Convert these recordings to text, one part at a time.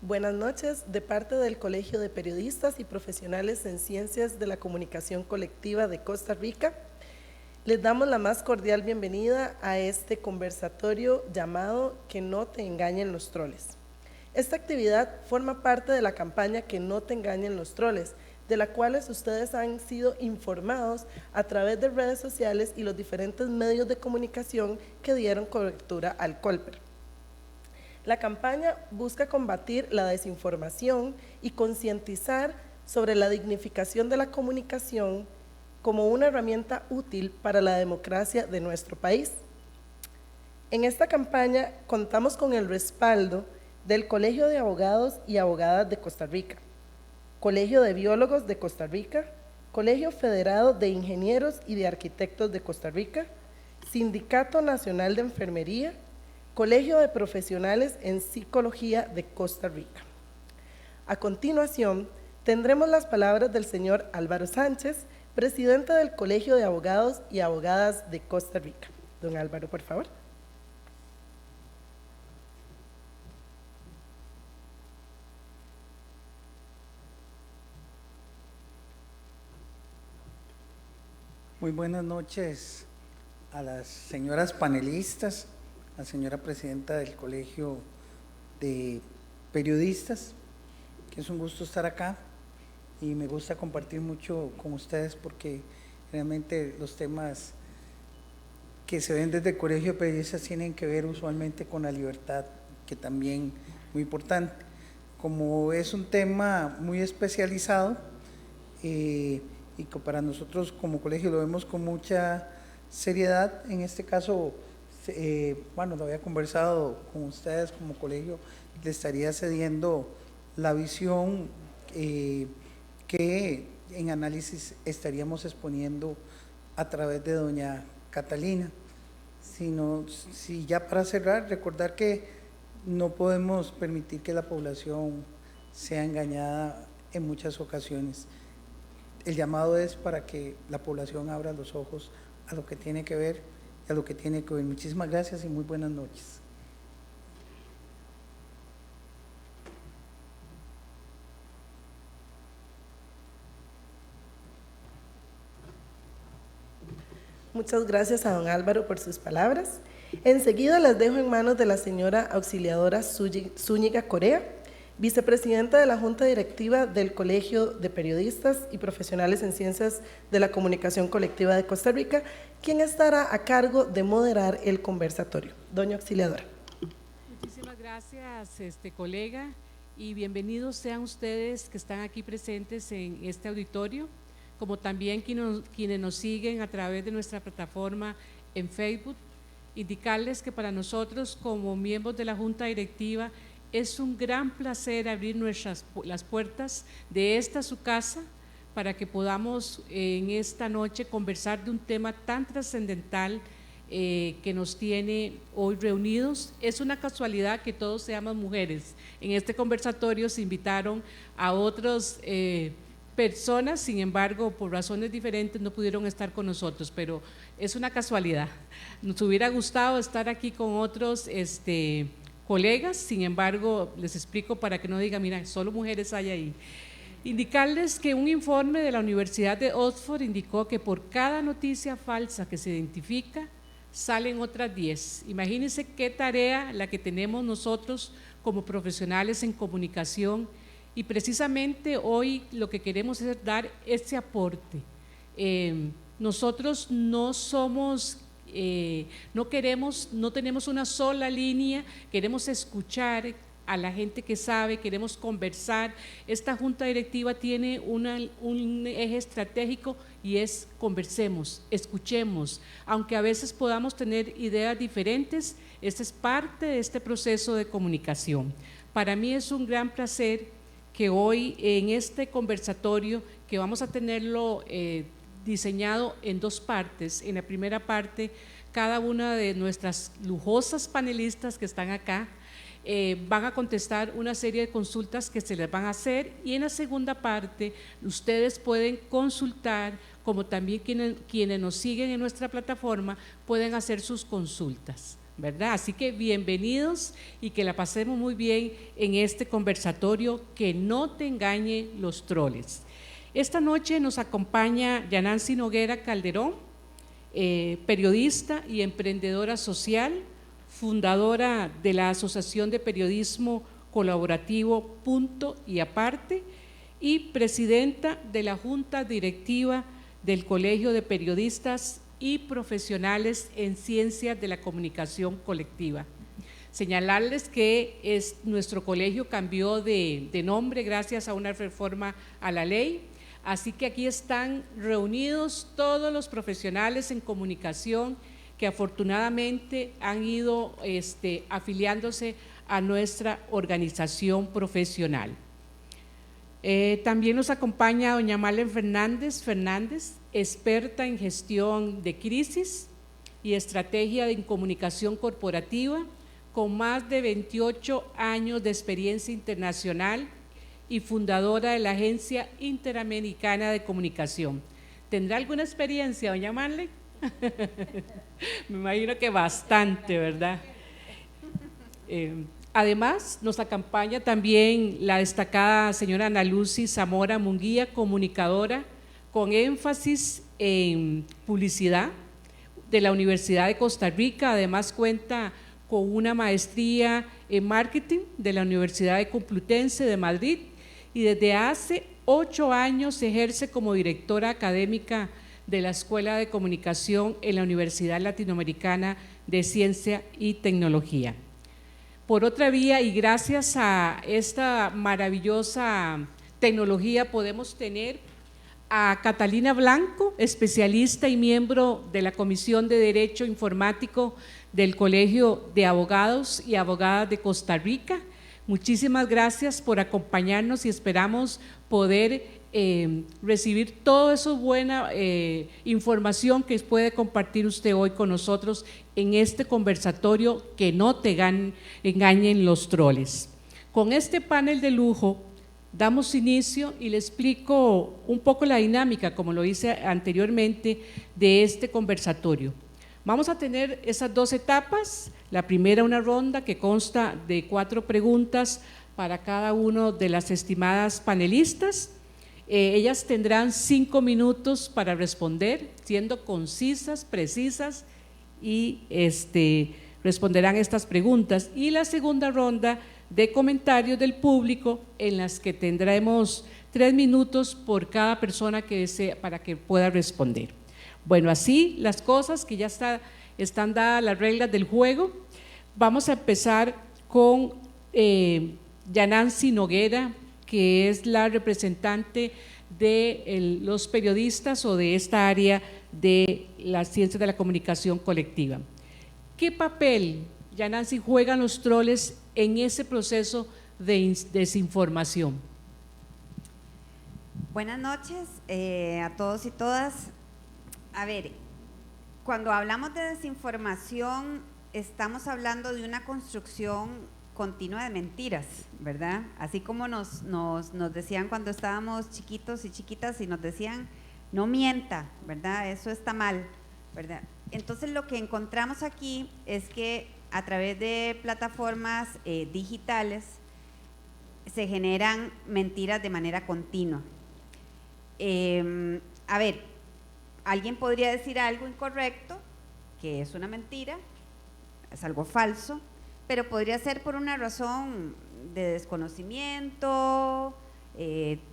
Buenas noches, de parte del Colegio de Periodistas y Profesionales en Ciencias de la Comunicación Colectiva de Costa Rica. Les damos la más cordial bienvenida a este conversatorio llamado Que no te engañen los troles. Esta actividad forma parte de la campaña Que no te engañen los troles, de la cual ustedes han sido informados a través de redes sociales y los diferentes medios de comunicación que dieron cobertura al Colper. La campaña busca combatir la desinformación y concientizar sobre la dignificación de la comunicación como una herramienta útil para la democracia de nuestro país. En esta campaña contamos con el respaldo del Colegio de Abogados y Abogadas de Costa Rica, Colegio de Biólogos de Costa Rica, Colegio Federado de Ingenieros y de Arquitectos de Costa Rica, Sindicato Nacional de Enfermería, Colegio de Profesionales en Psicología de Costa Rica. A continuación, tendremos las palabras del señor Álvaro Sánchez, presidente del Colegio de Abogados y Abogadas de Costa Rica. Don Álvaro, por favor. Muy buenas noches a las señoras panelistas, a la señora presidenta del Colegio de Periodistas, que es un gusto estar acá y me gusta compartir mucho con ustedes porque realmente los temas que se ven desde el Colegio de Periodistas tienen que ver usualmente con la libertad, que también es muy importante. Como es un tema muy especializado y que para nosotros como colegio lo vemos con mucha seriedad, en este caso, bueno, lo había conversado con ustedes como colegio, le estaría cediendo la visión que en análisis estaríamos exponiendo a través de doña Catalina. Si ya para cerrar, recordar que no podemos permitir que la población sea engañada en muchas ocasiones. El llamado es para que la población abra los ojos a lo que tiene que ver y a lo que tiene que oír. Muchísimas gracias y muy buenas noches. Muchas gracias a don Álvaro por sus palabras. Enseguida las dejo en manos de la señora auxiliadora Zúñiga Corea, vicepresidenta de la Junta Directiva del Colegio de Periodistas y Profesionales en Ciencias de la Comunicación Colectiva de Costa Rica, quien estará a cargo de moderar el conversatorio. Doña auxiliadora. Muchísimas gracias, colega, y bienvenidos sean ustedes que están aquí presentes en este auditorio, como también quienes nos siguen a través de nuestra plataforma en Facebook. Indicarles que para nosotros como miembros de la Junta Directiva es un gran placer abrir las puertas de esta su casa para que podamos en esta noche conversar de un tema tan trascendental que nos tiene hoy reunidos. Es una casualidad que todos seamos mujeres. En este conversatorio se invitaron a otras personas, sin embargo, por razones diferentes no pudieron estar con nosotros, pero es una casualidad. Nos hubiera gustado estar aquí con otros colegas, sin embargo, les explico para que no digan, mira, solo mujeres hay ahí. Indicarles que un informe de la Universidad de Oxford indicó que por cada noticia falsa que se identifica, salen otras 10. Imagínense qué tarea la que tenemos nosotros como profesionales en comunicación, y precisamente hoy lo que queremos es dar ese aporte. Nosotros no somos… no tenemos una sola línea, queremos escuchar a la gente que sabe, queremos conversar. Esta junta directiva tiene un eje estratégico y es conversemos, escuchemos, aunque a veces podamos tener ideas diferentes, esta es parte de este proceso de comunicación. Para mí es un gran placer que hoy en este conversatorio, que vamos a tenerlo diseñado en dos partes. En la primera parte, cada una de nuestras lujosas panelistas que están acá van a contestar una serie de consultas que se les van a hacer, y en la segunda parte ustedes pueden consultar, como también quienes nos siguen en nuestra plataforma pueden hacer sus consultas. ¿verdad? Así que bienvenidos y que la pasemos muy bien en este conversatorio Que no te engañen los troles. Esta noche nos acompaña Yanancy Noguera Calderón, periodista y emprendedora social, fundadora de la Asociación de Periodismo Colaborativo Punto y Aparte y presidenta de la Junta Directiva del Colegio de Periodistas y Profesionales en Ciencias de la Comunicación Colectiva. Señalarles que nuestro colegio cambió de nombre gracias a una reforma a la ley, así que aquí están reunidos todos los profesionales en comunicación que afortunadamente han ido afiliándose a nuestra organización profesional. También nos acompaña doña Malen Fernández, experta en gestión de crisis y estrategia de comunicación corporativa, con más de 28 años de experiencia internacional y fundadora de la Agencia Interamericana de Comunicación. ¿Tendrá alguna experiencia, doña Malen? Me imagino que bastante, ¿verdad? Además, nos acompaña también la destacada señora Ana Lucy Zamora Munguía, comunicadora con énfasis en publicidad de la Universidad de Costa Rica. Además, cuenta con una maestría en marketing de la Universidad Complutense de Madrid y desde hace 8 años ejerce como directora académica de la Escuela de Comunicación en la Universidad Latinoamericana de Ciencia y Tecnología. Por otra vía, y gracias a esta maravillosa tecnología, podemos tener a Catalina Blanco, especialista y miembro de la Comisión de Derecho Informático del Colegio de Abogados y Abogadas de Costa Rica. Muchísimas gracias por acompañarnos y esperamos poder recibir toda esa buena información que puede compartir usted hoy con nosotros en este conversatorio Que no te engañen los troles. Con este panel de lujo damos inicio y le explico un poco la dinámica, como lo hice anteriormente, de este conversatorio. Vamos a tener esas 2 etapas. La primera, una ronda que consta de 4 preguntas para cada uno de las estimadas panelistas. Ellas tendrán 5 minutos para responder, siendo concisas, precisas y responderán estas preguntas. Y la segunda ronda de comentarios del público, en las que tendremos 3 minutos por cada persona que desee para que pueda responder. Bueno, así las cosas, que ya están dadas las reglas del juego. Vamos a empezar con Yanancy Noguera, que es la representante de los periodistas o de esta área de las ciencias de la comunicación colectiva. ¿Qué papel, Yanancy, juegan los troles en ese proceso de desinformación? Buenas noches a todos y todas. A ver, cuando hablamos de desinformación, estamos hablando de una construcción continua de mentiras, ¿verdad? Así como nos decían cuando estábamos chiquitos y chiquitas y nos decían, no mienta, ¿verdad? Eso está mal, ¿verdad? Entonces lo que encontramos aquí es que a través de plataformas digitales se generan mentiras de manera continua. A ver, alguien podría decir algo incorrecto, que es una mentira, es algo falso, pero podría ser por una razón de desconocimiento,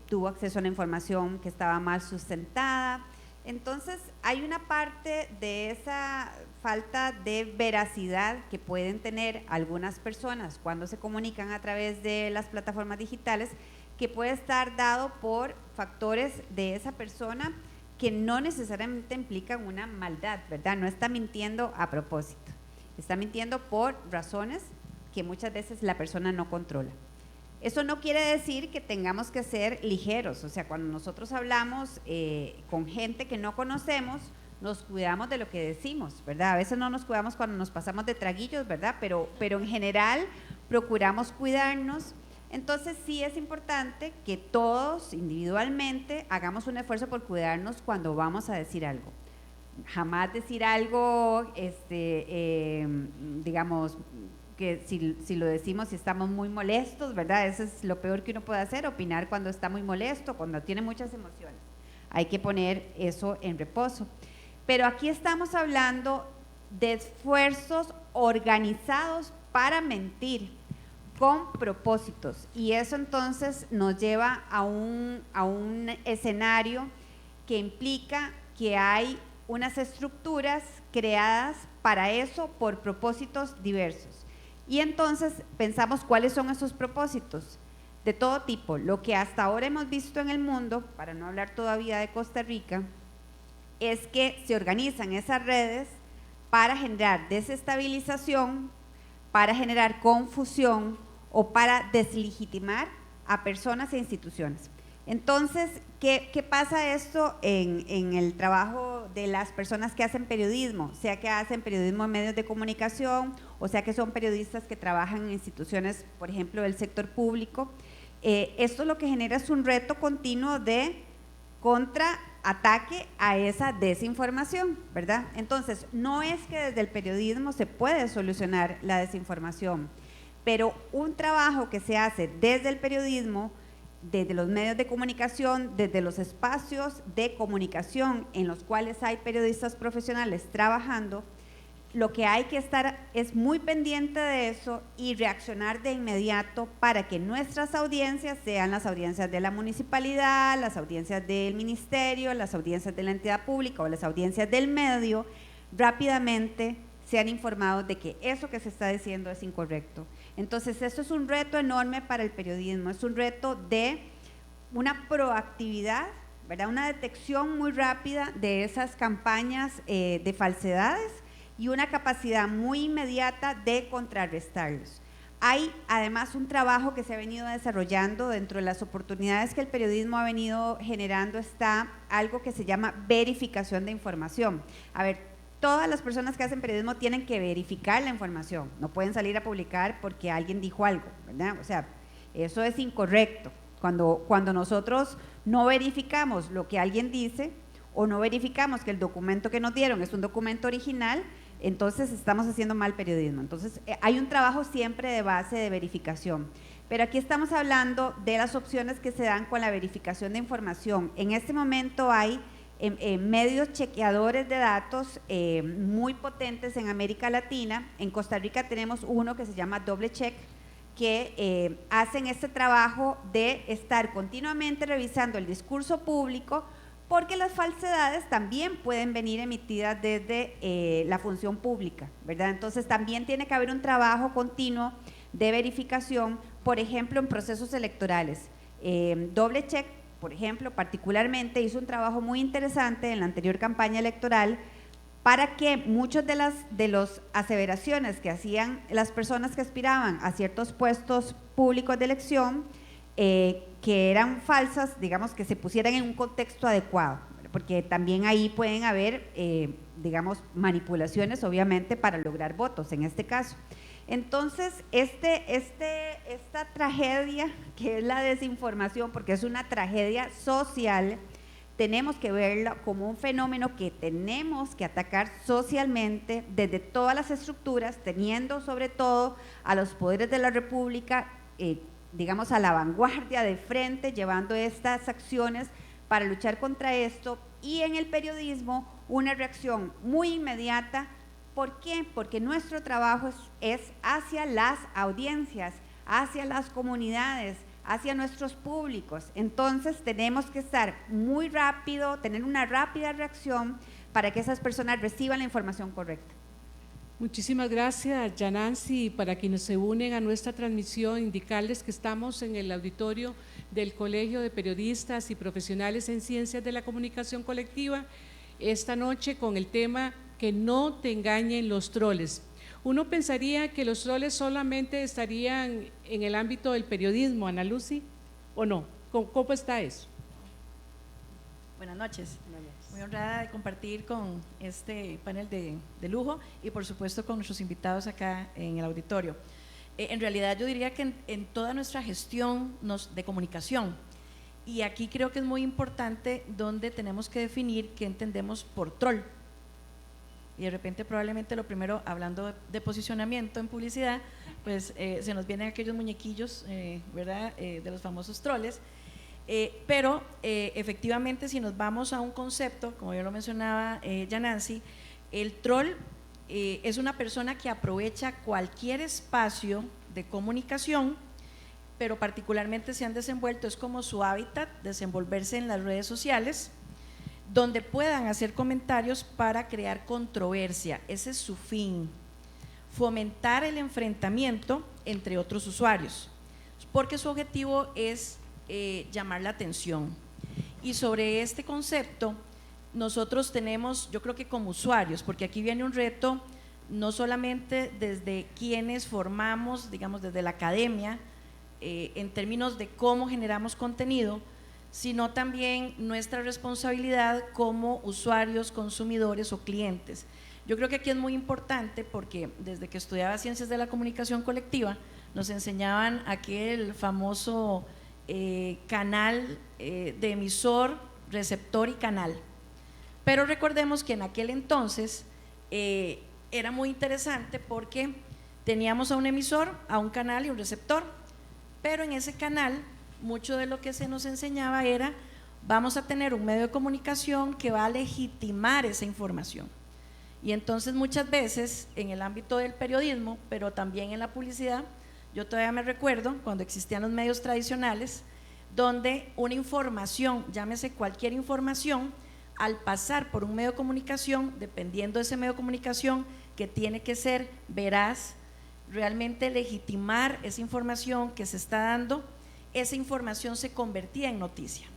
tuvo acceso a una información que estaba mal sustentada. Entonces, hay una parte de esa falta de veracidad que pueden tener algunas personas cuando se comunican a través de las plataformas digitales, que puede estar dado por factores de esa persona que no necesariamente implican una maldad, ¿verdad? No está mintiendo a propósito. Está mintiendo por razones que muchas veces la persona no controla. Eso no quiere decir que tengamos que ser ligeros, o sea, cuando nosotros hablamos con gente que no conocemos, nos cuidamos de lo que decimos, ¿verdad? A veces no nos cuidamos cuando nos pasamos de traguillos, ¿verdad? Pero en general procuramos cuidarnos. Entonces sí es importante que todos individualmente hagamos un esfuerzo por cuidarnos cuando vamos a decir algo. jamás decir algo, digamos, que si lo decimos si estamos muy molestos, ¿verdad? Eso es lo peor que uno puede hacer, opinar cuando está muy molesto, cuando tiene muchas emociones. Hay que poner eso en reposo. Pero aquí estamos hablando de esfuerzos organizados para mentir con propósitos, y eso entonces nos lleva a un escenario que implica que hay unas estructuras creadas para eso por propósitos diversos. Y entonces pensamos cuáles son esos propósitos de todo tipo. Lo que hasta ahora hemos visto en el mundo, para no hablar todavía de Costa Rica, es que se organizan esas redes para generar desestabilización, para generar confusión o para deslegitimar a personas e instituciones. Entonces, ¿qué pasa esto en el trabajo de las personas que hacen periodismo? Sea que hacen periodismo en medios de comunicación, o sea que son periodistas que trabajan en instituciones, por ejemplo, del sector público. Esto lo que genera es un reto continuo de contraataque a esa desinformación, ¿verdad? Entonces, no es que desde el periodismo se puede solucionar la desinformación, pero un trabajo que se hace desde el periodismo, desde los medios de comunicación, desde los espacios de comunicación en los cuales hay periodistas profesionales trabajando, lo que hay que estar es muy pendiente de eso y reaccionar de inmediato para que nuestras audiencias sean las audiencias de la municipalidad, las audiencias del ministerio, las audiencias de la entidad pública o las audiencias del medio, rápidamente sean informados de que eso que se está diciendo es incorrecto. Entonces, eso es un reto enorme para el periodismo, es un reto de una proactividad, ¿verdad? Una detección muy rápida de esas campañas de falsedades y una capacidad muy inmediata de contrarrestarlos. Hay además un trabajo que se ha venido desarrollando dentro de las oportunidades que el periodismo ha venido generando, está algo que se llama verificación de información. A ver, todas las personas que hacen periodismo tienen que verificar la información, no pueden salir a publicar porque alguien dijo algo, ¿verdad? O sea, eso es incorrecto. Cuando nosotros no verificamos lo que alguien dice o no verificamos que el documento que nos dieron es un documento original, entonces estamos haciendo mal periodismo. Entonces hay un trabajo siempre de base de verificación. Pero aquí estamos hablando de las opciones que se dan con la verificación de información. En este momento hay medios chequeadores de datos muy potentes en América Latina. En Costa Rica tenemos uno que se llama Doble Check, que hacen este trabajo de estar continuamente revisando el discurso público, porque las falsedades también pueden venir emitidas desde la función pública, ¿verdad? Entonces también tiene que haber un trabajo continuo de verificación, por ejemplo, en procesos electorales. Doble Check, por ejemplo, particularmente hizo un trabajo muy interesante en la anterior campaña electoral para que muchas de las aseveraciones que hacían las personas que aspiraban a ciertos puestos públicos de elección, que eran falsas, digamos, que se pusieran en un contexto adecuado, porque también ahí pueden haber, digamos, manipulaciones, obviamente, para lograr votos, en este caso. Entonces, esta tragedia, que es la desinformación, porque es una tragedia social, tenemos que verla como un fenómeno que tenemos que atacar socialmente desde todas las estructuras, teniendo sobre todo a los poderes de la República, digamos, a la vanguardia de frente, llevando estas acciones para luchar contra esto, y en el periodismo una reacción muy inmediata. ¿Por qué? Porque nuestro trabajo es hacia las audiencias, hacia las comunidades, hacia nuestros públicos. Entonces tenemos que estar muy rápido, tener una rápida reacción para que esas personas reciban la información correcta. Muchísimas gracias, Yanancy. Para quienes se unen a nuestra transmisión, indicarles que estamos en el auditorio del Colegio de Periodistas y Profesionales en Ciencias de la Comunicación Colectiva, esta noche con el tema que no te engañen los troles. Uno pensaría que los troles solamente estarían en el ámbito del periodismo, Ana Lucy, ¿o no? ¿Cómo está eso? Buenas noches. Muy honrada de compartir con este panel de lujo y por supuesto con nuestros invitados acá en el auditorio. En realidad yo diría que en toda nuestra gestión de comunicación, y aquí creo que es muy importante donde tenemos que definir qué entendemos por troll. y de repente probablemente lo primero, hablando de posicionamiento en publicidad, pues se nos vienen aquellos muñequillos, ¿verdad?, de los famosos troles. Pero efectivamente, si nos vamos a un concepto, como yo lo mencionaba ya Nancy, el troll es una persona que aprovecha cualquier espacio de comunicación, pero particularmente se han desenvuelto, es como su hábitat, desenvolverse en las redes sociales, donde puedan hacer comentarios para crear controversia. Ese es su fin, fomentar el enfrentamiento entre otros usuarios, porque su objetivo es llamar la atención. Y sobre este concepto nosotros tenemos, yo creo que como usuarios, porque aquí viene un reto no solamente desde quienes formamos, digamos desde la academia, en términos de cómo generamos contenido, sino también nuestra responsabilidad como usuarios, consumidores o clientes. Yo creo que aquí es muy importante porque desde que estudiaba Ciencias de la Comunicación Colectiva nos enseñaban aquel famoso canal de emisor, receptor y canal. Pero recordemos que en aquel entonces era muy interesante porque teníamos a un emisor, a un canal y un receptor, pero en ese canal mucho de lo que se nos enseñaba era: vamos a tener un medio de comunicación que va a legitimar esa información. Y entonces muchas veces en el ámbito del periodismo, pero también en la publicidad, yo todavía me recuerdo cuando existían los medios tradicionales, donde una información, llámese cualquier información, al pasar por un medio de comunicación, dependiendo de ese medio de comunicación, que tiene que ser veraz, realmente legitimar esa información que se está dando, esa información se convertía en noticia.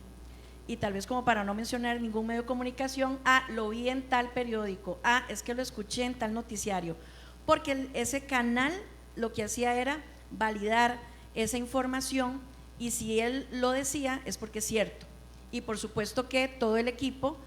Y tal vez, como para no mencionar ningún medio de comunicación, lo vi en tal periódico, es que lo escuché en tal noticiario, porque ese canal lo que hacía era validar esa información, y si él lo decía es porque es cierto. Y por supuesto que todo el equipo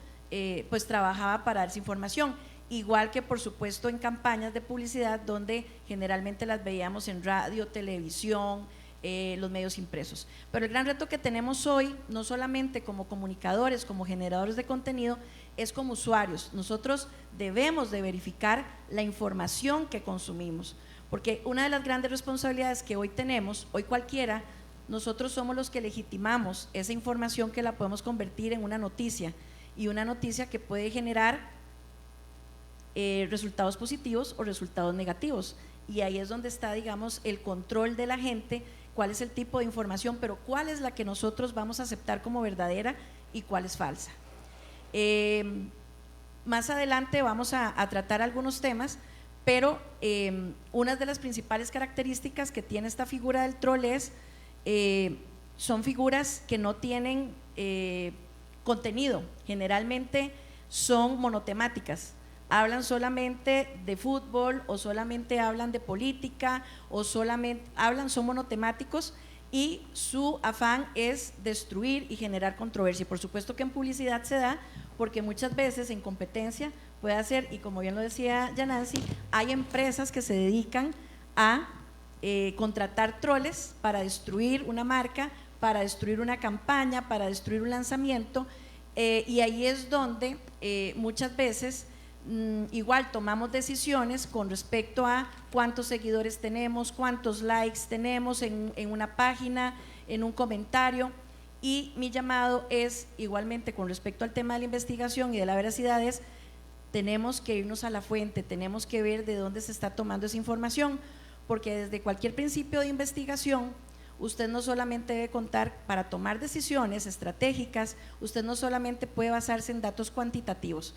pues trabajaba para dar esa información, igual que por supuesto en campañas de publicidad donde generalmente las veíamos en radio, televisión, los medios impresos. Pero el gran reto que tenemos hoy, no solamente como comunicadores, como generadores de contenido, es como usuarios. Nosotros debemos de verificar la información que consumimos, porque una de las grandes responsabilidades que hoy tenemos, hoy cualquiera, nosotros somos los que legitimamos esa información, que la podemos convertir en una noticia, y una noticia que puede generar resultados positivos o resultados negativos. Y ahí es donde está, digamos, el control de la gente, cuál es el tipo de información, pero cuál es la que nosotros vamos a aceptar como verdadera y cuál es falsa. Más adelante vamos a tratar algunos temas, pero una de las principales características que tiene esta figura del troll es, son figuras que no tienen contenido, generalmente son monotemáticas, hablan solamente de fútbol, o solamente hablan de política, o solamente son monotemáticos, y su afán es destruir y generar controversia. Y por supuesto que en publicidad se da, porque muchas veces en competencia puede hacer, y como bien lo decía ya Nancy, hay empresas que se dedican a contratar troles para destruir una marca, para destruir una campaña, para destruir un lanzamiento, y ahí es donde muchas veces igual tomamos decisiones con respecto a cuántos seguidores tenemos, cuántos likes tenemos en una página, en un comentario. Y mi llamado es igualmente con respecto al tema de la investigación y de la veracidad, es: tenemos que irnos a la fuente, tenemos que ver de dónde se está tomando esa información, porque desde cualquier principio de investigación usted no solamente debe contar, para tomar decisiones estratégicas, usted no solamente puede basarse en datos cuantitativos,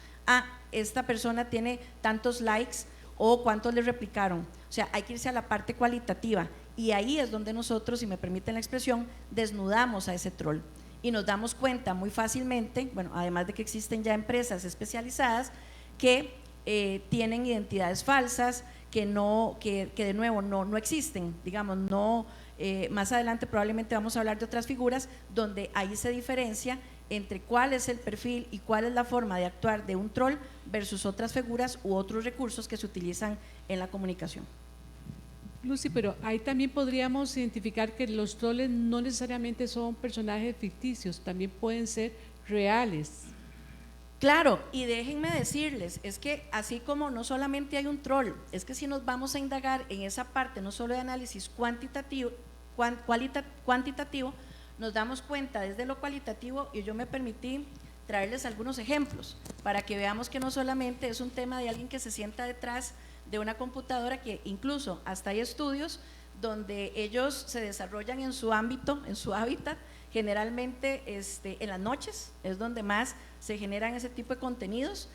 esta persona tiene tantos likes o cuántos le replicaron, o sea, hay que irse a la parte cualitativa, y ahí es donde nosotros, si me permiten la expresión, desnudamos a ese troll y nos damos cuenta muy fácilmente, bueno, además de que existen ya empresas especializadas que tienen identidades falsas, que de nuevo no existen, digamos, no. Más adelante probablemente vamos a hablar de otras figuras donde ahí se diferencia entre cuál es el perfil y cuál es la forma de actuar de un troll versus otras figuras u otros recursos que se utilizan en la comunicación. Lucy, pero ahí también podríamos identificar que los troles no necesariamente son personajes ficticios, también pueden ser reales. Claro, y déjenme decirles, es que así como no solamente hay un troll, es que si nos vamos a indagar en esa parte, no solo de análisis cuantitativo, nos damos cuenta desde lo cualitativo, y yo me permití traerles algunos ejemplos para que veamos que no solamente es un tema de alguien que se sienta detrás de una computadora, que incluso hasta hay estudios donde ellos se desarrollan en su ámbito, en su hábitat. Generalmente en las noches es donde más se generan ese tipo de contenidos.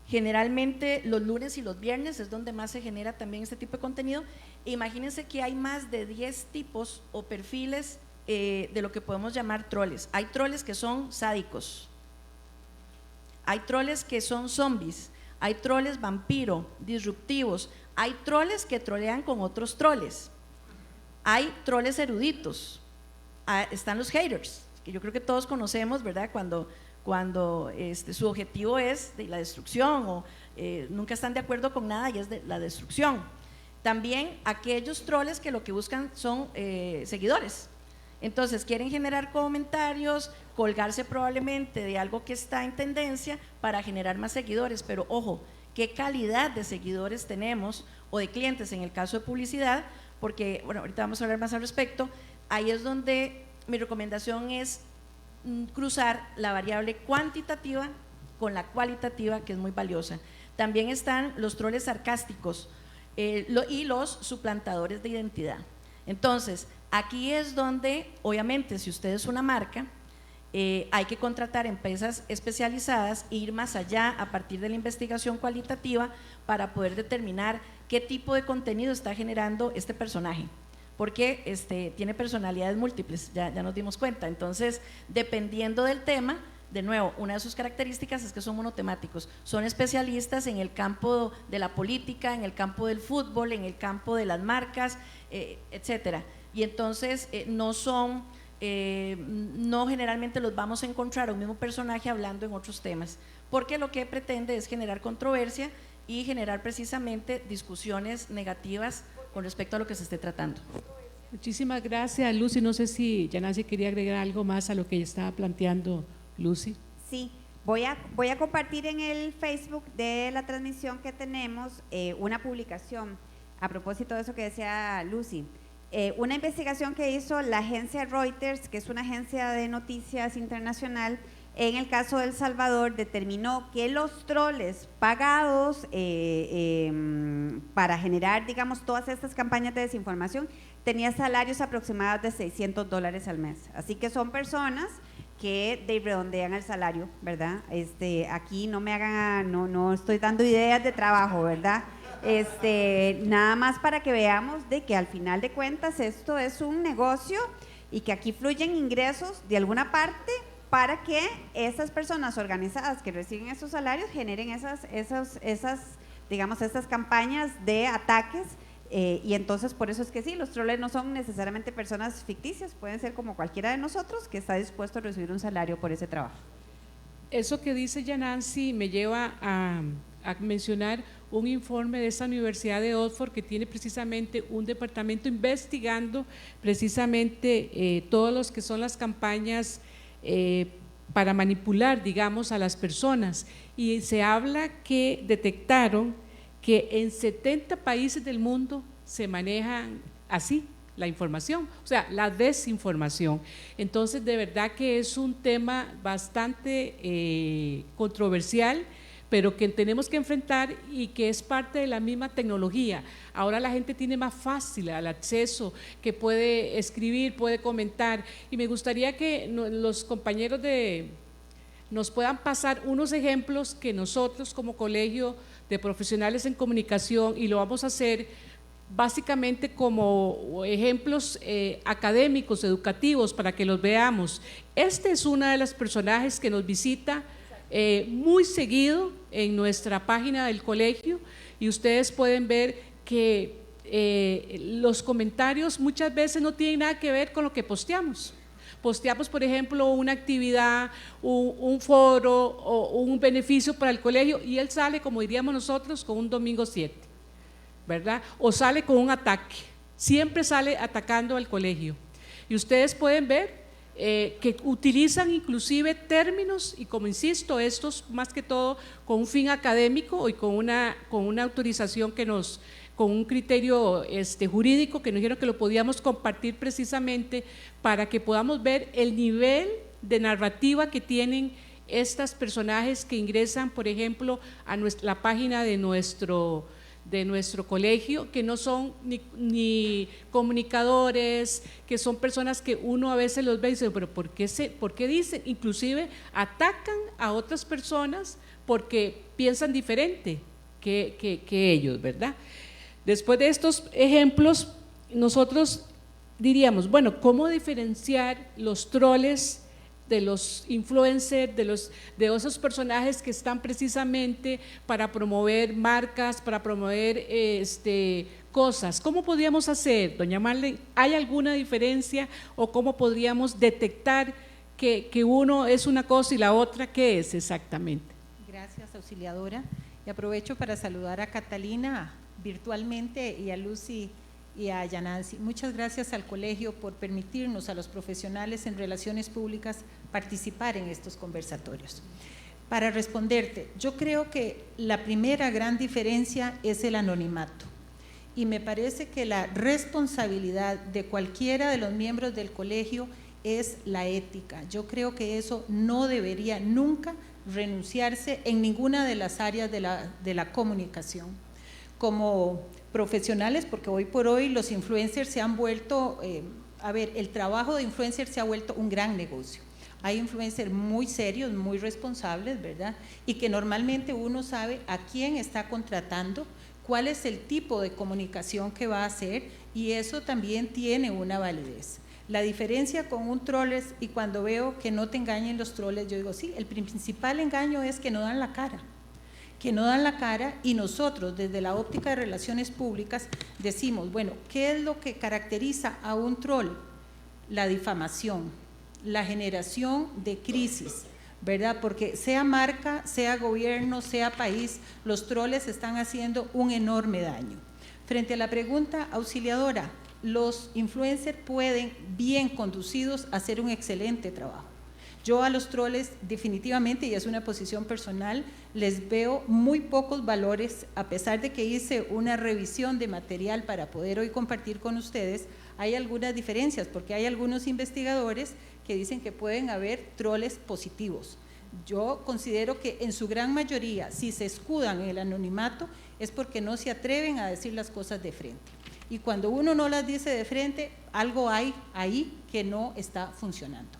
Generalmente los lunes y los viernes es donde más se genera también este tipo de contenido. Imagínense que hay más de 10 tipos o perfiles de lo que podemos llamar troles. Hay troles que son sádicos, hay troles que son zombies, hay troles vampiro, disruptivos, hay troles que trolean con otros troles, hay troles eruditos. Están los haters, que yo creo que todos conocemos, ¿verdad? Cuando su objetivo es de la destrucción o nunca están de acuerdo con nada y es de la destrucción. También aquellos troles que lo que buscan son seguidores. Entonces quieren generar comentarios, colgarse probablemente de algo que está en tendencia para generar más seguidores, pero ojo, ¿qué calidad de seguidores tenemos o de clientes en el caso de publicidad? Porque, bueno, ahorita vamos a hablar más al respecto. Ahí es donde mi recomendación es cruzar la variable cuantitativa con la cualitativa, que es muy valiosa. También están los troles sarcásticos y los suplantadores de identidad. Entonces, aquí es donde, obviamente, si usted es una marca, hay que contratar empresas especializadas e ir más allá a partir de la investigación cualitativa para poder determinar qué tipo de contenido está generando este personaje, porque tiene personalidades múltiples, ya nos dimos cuenta. Entonces, dependiendo del tema, de nuevo, una de sus características es que son monotemáticos, son especialistas en el campo de la política, en el campo del fútbol, en el campo de las marcas, etcétera. Y entonces no generalmente los vamos a encontrar a un mismo personaje hablando en otros temas, porque lo que pretende es generar controversia y generar precisamente discusiones negativas con respecto a lo que se esté tratando. Muchísimas gracias, Lucy. No sé si Yanasi quería agregar algo más a lo que estaba planteando Lucy. Sí, voy a compartir en el Facebook de la transmisión que tenemos una publicación a propósito de eso que decía Lucy. Una investigación que hizo la agencia Reuters, que es una agencia de noticias internacional, en el caso de El Salvador, determinó que los troles pagados para generar, digamos, todas estas campañas de desinformación, tenían salarios aproximados de $600 al mes. Así que son personas que redondean el salario, ¿verdad? Aquí no me hagan, no estoy dando ideas de trabajo, ¿verdad? Nada más para que veamos de que al final de cuentas esto es un negocio y que aquí fluyen ingresos de alguna parte para que esas personas organizadas que reciben esos salarios generen digamos, estas campañas de ataques. Y entonces por eso es que sí, los troles no son necesariamente personas ficticias, pueden ser como cualquiera de nosotros que está dispuesto a recibir un salario por ese trabajo. Eso que dice Yanasi me lleva a mencionar un informe de esta Universidad de Oxford que tiene precisamente un departamento investigando precisamente todos los que son las campañas para manipular, digamos, a las personas, y se habla que detectaron que en 70 países del mundo se manejan así la información, o sea, la desinformación. Entonces, de verdad que es un tema bastante controversial, pero que tenemos que enfrentar y que es parte de la misma tecnología. Ahora la gente tiene más fácil el acceso, que puede escribir, puede comentar, y me gustaría que los compañeros nos puedan pasar unos ejemplos que nosotros como colegio de profesionales en comunicación, y lo vamos a hacer básicamente como ejemplos académicos, educativos, para que los veamos. Este es una de las personajes que nos visita muy seguido en nuestra página del colegio, y ustedes pueden ver que los comentarios muchas veces no tienen nada que ver con lo que posteamos. Posteamos, por ejemplo, una actividad, un foro o un beneficio para el colegio, y él sale, como diríamos nosotros, con un domingo 7, ¿verdad? O sale con un ataque, siempre sale atacando al colegio. Y ustedes pueden ver que utilizan inclusive términos, y como insisto, estos más que todo con un fin académico y con una autorización con un criterio jurídico, que nos dijeron que lo podíamos compartir precisamente para que podamos ver el nivel de narrativa que tienen estos personajes que ingresan, por ejemplo, a la página de nuestro colegio, que no son ni comunicadores, que son personas que uno a veces los ve y dice, pero ¿por qué dicen? Inclusive atacan a otras personas porque piensan diferente que ellos, ¿verdad? Después de estos ejemplos, nosotros diríamos, bueno, ¿cómo diferenciar los troles de los influencers, de esos personajes que están precisamente para promover marcas, para promover cosas? ¿Cómo podríamos hacer, doña Marlene? ¿Hay alguna diferencia o cómo podríamos detectar que uno es una cosa y la otra qué es exactamente? Gracias, auxiliadora. Y aprovecho para saludar a Catalina virtualmente y a Lucy y a Yanansi. Muchas gracias al colegio por permitirnos a los profesionales en relaciones públicas participar en estos conversatorios. Para responderte, yo creo que la primera gran diferencia es el anonimato, y me parece que la responsabilidad de cualquiera de los miembros del colegio es la ética. Yo creo que eso no debería nunca renunciarse en ninguna de las áreas de la comunicación. Como profesionales, porque hoy por hoy los influencers se han vuelto, el trabajo de influencer se ha vuelto un gran negocio. Hay influencers muy serios, muy responsables, ¿verdad? Y que normalmente uno sabe a quién está contratando, cuál es el tipo de comunicación que va a hacer, y eso también tiene una validez. La diferencia con un troll y cuando veo que no te engañen los troles, yo digo, sí, el principal engaño es que no dan la cara. Y nosotros desde la óptica de relaciones públicas decimos, bueno, ¿qué es lo que caracteriza a un troll? La difamación, la generación de crisis, ¿verdad? Porque sea marca, sea gobierno, sea país, los troles están haciendo un enorme daño. Frente a la pregunta auxiliadora, los influencers pueden, bien conducidos, hacer un excelente trabajo. Yo a los troles definitivamente, y es una posición personal, les veo muy pocos valores, a pesar de que hice una revisión de material para poder hoy compartir con ustedes. Hay algunas diferencias, porque hay algunos investigadores que dicen que pueden haber troles positivos. Yo considero que en su gran mayoría, si se escudan en el anonimato, es porque no se atreven a decir las cosas de frente. Y cuando uno no las dice de frente, algo hay ahí que no está funcionando.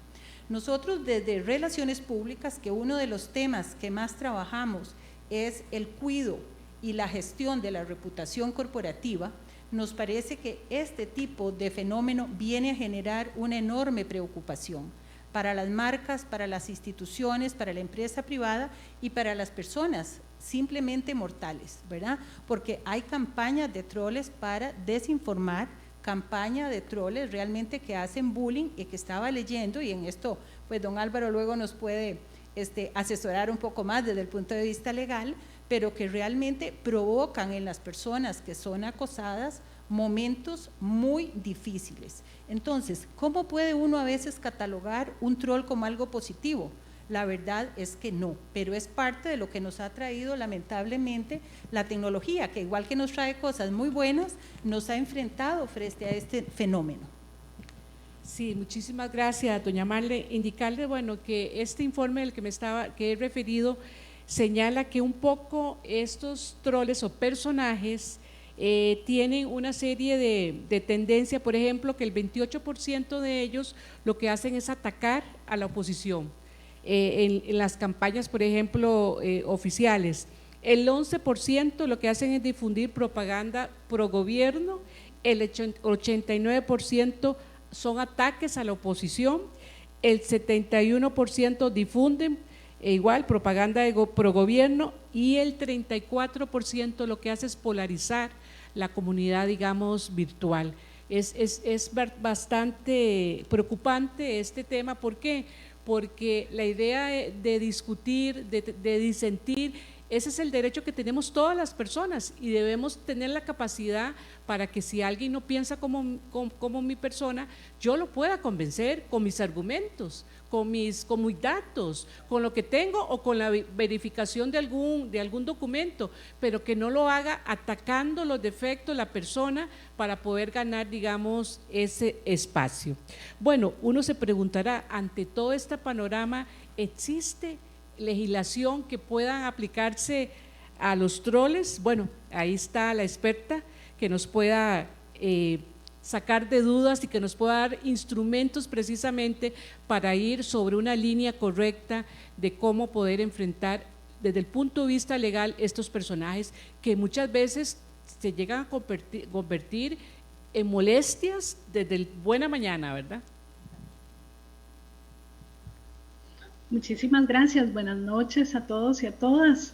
Nosotros desde Relaciones Públicas, que uno de los temas que más trabajamos es el cuidado y la gestión de la reputación corporativa, nos parece que este tipo de fenómeno viene a generar una enorme preocupación para las marcas, para las instituciones, para la empresa privada y para las personas simplemente mortales, ¿verdad? Porque hay campañas de troles para desinformar, campaña de troles realmente que hacen bullying, y que estaba leyendo, y en esto pues don Álvaro luego nos puede asesorar un poco más desde el punto de vista legal, pero que realmente provocan en las personas que son acosadas momentos muy difíciles. Entonces, ¿cómo puede uno a veces catalogar un troll como algo positivo? La verdad es que no, pero es parte de lo que nos ha traído lamentablemente la tecnología, que igual que nos trae cosas muy buenas, nos ha enfrentado frente a este fenómeno. Sí, muchísimas gracias, doña Marlene. Indicarle, bueno, que este informe del que he referido señala que un poco estos troles o personajes tienen una serie de tendencias, por ejemplo, que el 28% de ellos lo que hacen es atacar a la oposición. En las campañas, por ejemplo, oficiales. El 11% lo que hacen es difundir propaganda pro gobierno, el 89% son ataques a la oposición, el 71% difunden igual propaganda pro gobierno, y el 34% lo que hace es polarizar la comunidad, digamos, virtual. Es bastante preocupante este tema. ¿Por qué? Porque la idea de discutir, de disentir, Ese es el derecho que tenemos todas las personas y debemos tener la capacidad para que si alguien no piensa como mi persona, yo lo pueda convencer con mis argumentos, con mis datos, con lo que tengo o con la verificación de algún documento, pero que no lo haga atacando los defectos de la persona para poder ganar, digamos, ese espacio. Bueno, uno se preguntará, ante todo este panorama, ¿existe legislación que pueda aplicarse a los troles? Bueno, ahí está la experta que nos pueda sacar de dudas y que nos pueda dar instrumentos precisamente para ir sobre una línea correcta de cómo poder enfrentar desde el punto de vista legal estos personajes que muchas veces se llegan a convertir en molestias desde buena mañana, ¿verdad? Muchísimas gracias, buenas noches a todos y a todas.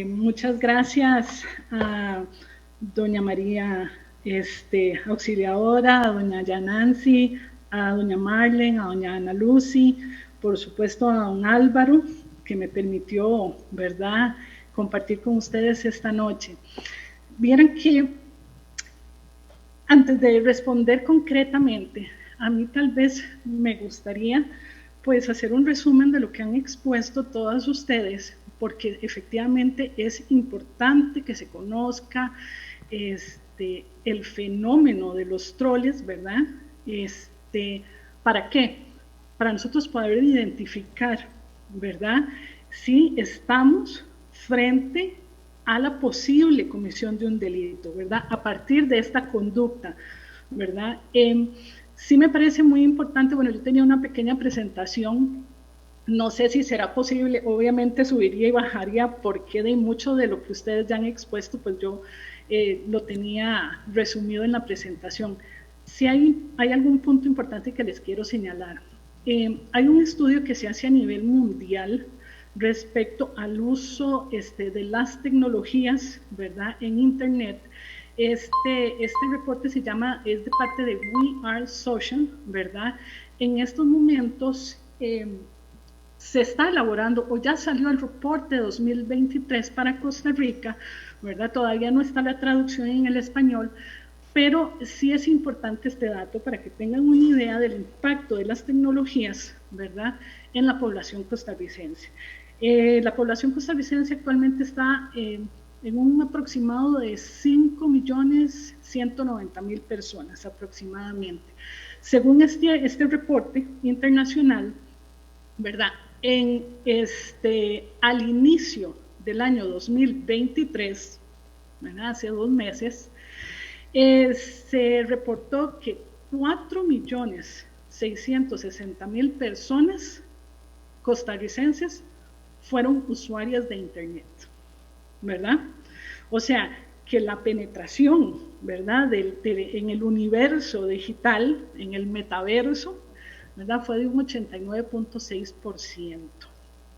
Muchas gracias a doña María Auxiliadora, a doña Yanancy, a doña Marlene, a doña Ana Lucy, por supuesto a don Álvaro, que me permitió, ¿verdad?, compartir con ustedes esta noche. Vieran que antes de responder concretamente, a mí tal vez me gustaría pues hacer un resumen de lo que han expuesto todas ustedes, porque efectivamente es importante que se conozca el fenómeno de los troles, ¿verdad? ¿Para qué? Para nosotros poder identificar, ¿verdad?, si estamos frente a la posible comisión de un delito, ¿verdad?, a partir de esta conducta, ¿verdad? Sí me parece muy importante, bueno, yo tenía una pequeña presentación, no sé si será posible, obviamente subiría y bajaría porque de mucho de lo que ustedes ya han expuesto, pues yo lo tenía resumido en la presentación. Si hay algún punto importante que les quiero señalar. Hay un estudio que se hace a nivel mundial respecto al uso de las tecnologías, ¿verdad?, en Internet. Este reporte es de parte de We Are Social, ¿verdad? En estos momentos se está elaborando, o ya salió el reporte 2023 para Costa Rica, ¿verdad? Todavía no está la traducción en el español, pero sí es importante este dato para que tengan una idea del impacto de las tecnologías, ¿verdad?, en la población costarricense. La población costarricense actualmente está en un aproximado de 5.190.000 personas aproximadamente. Según este reporte internacional, ¿verdad?, al inicio del año 2023, ¿verdad?, hace 2 meses, se reportó que 4.660.000 personas costarricenses fueron usuarias de Internet, ¿verdad? O sea, que la penetración, ¿verdad?, en el universo digital, en el metaverso, ¿verdad?, fue de un 89.6%,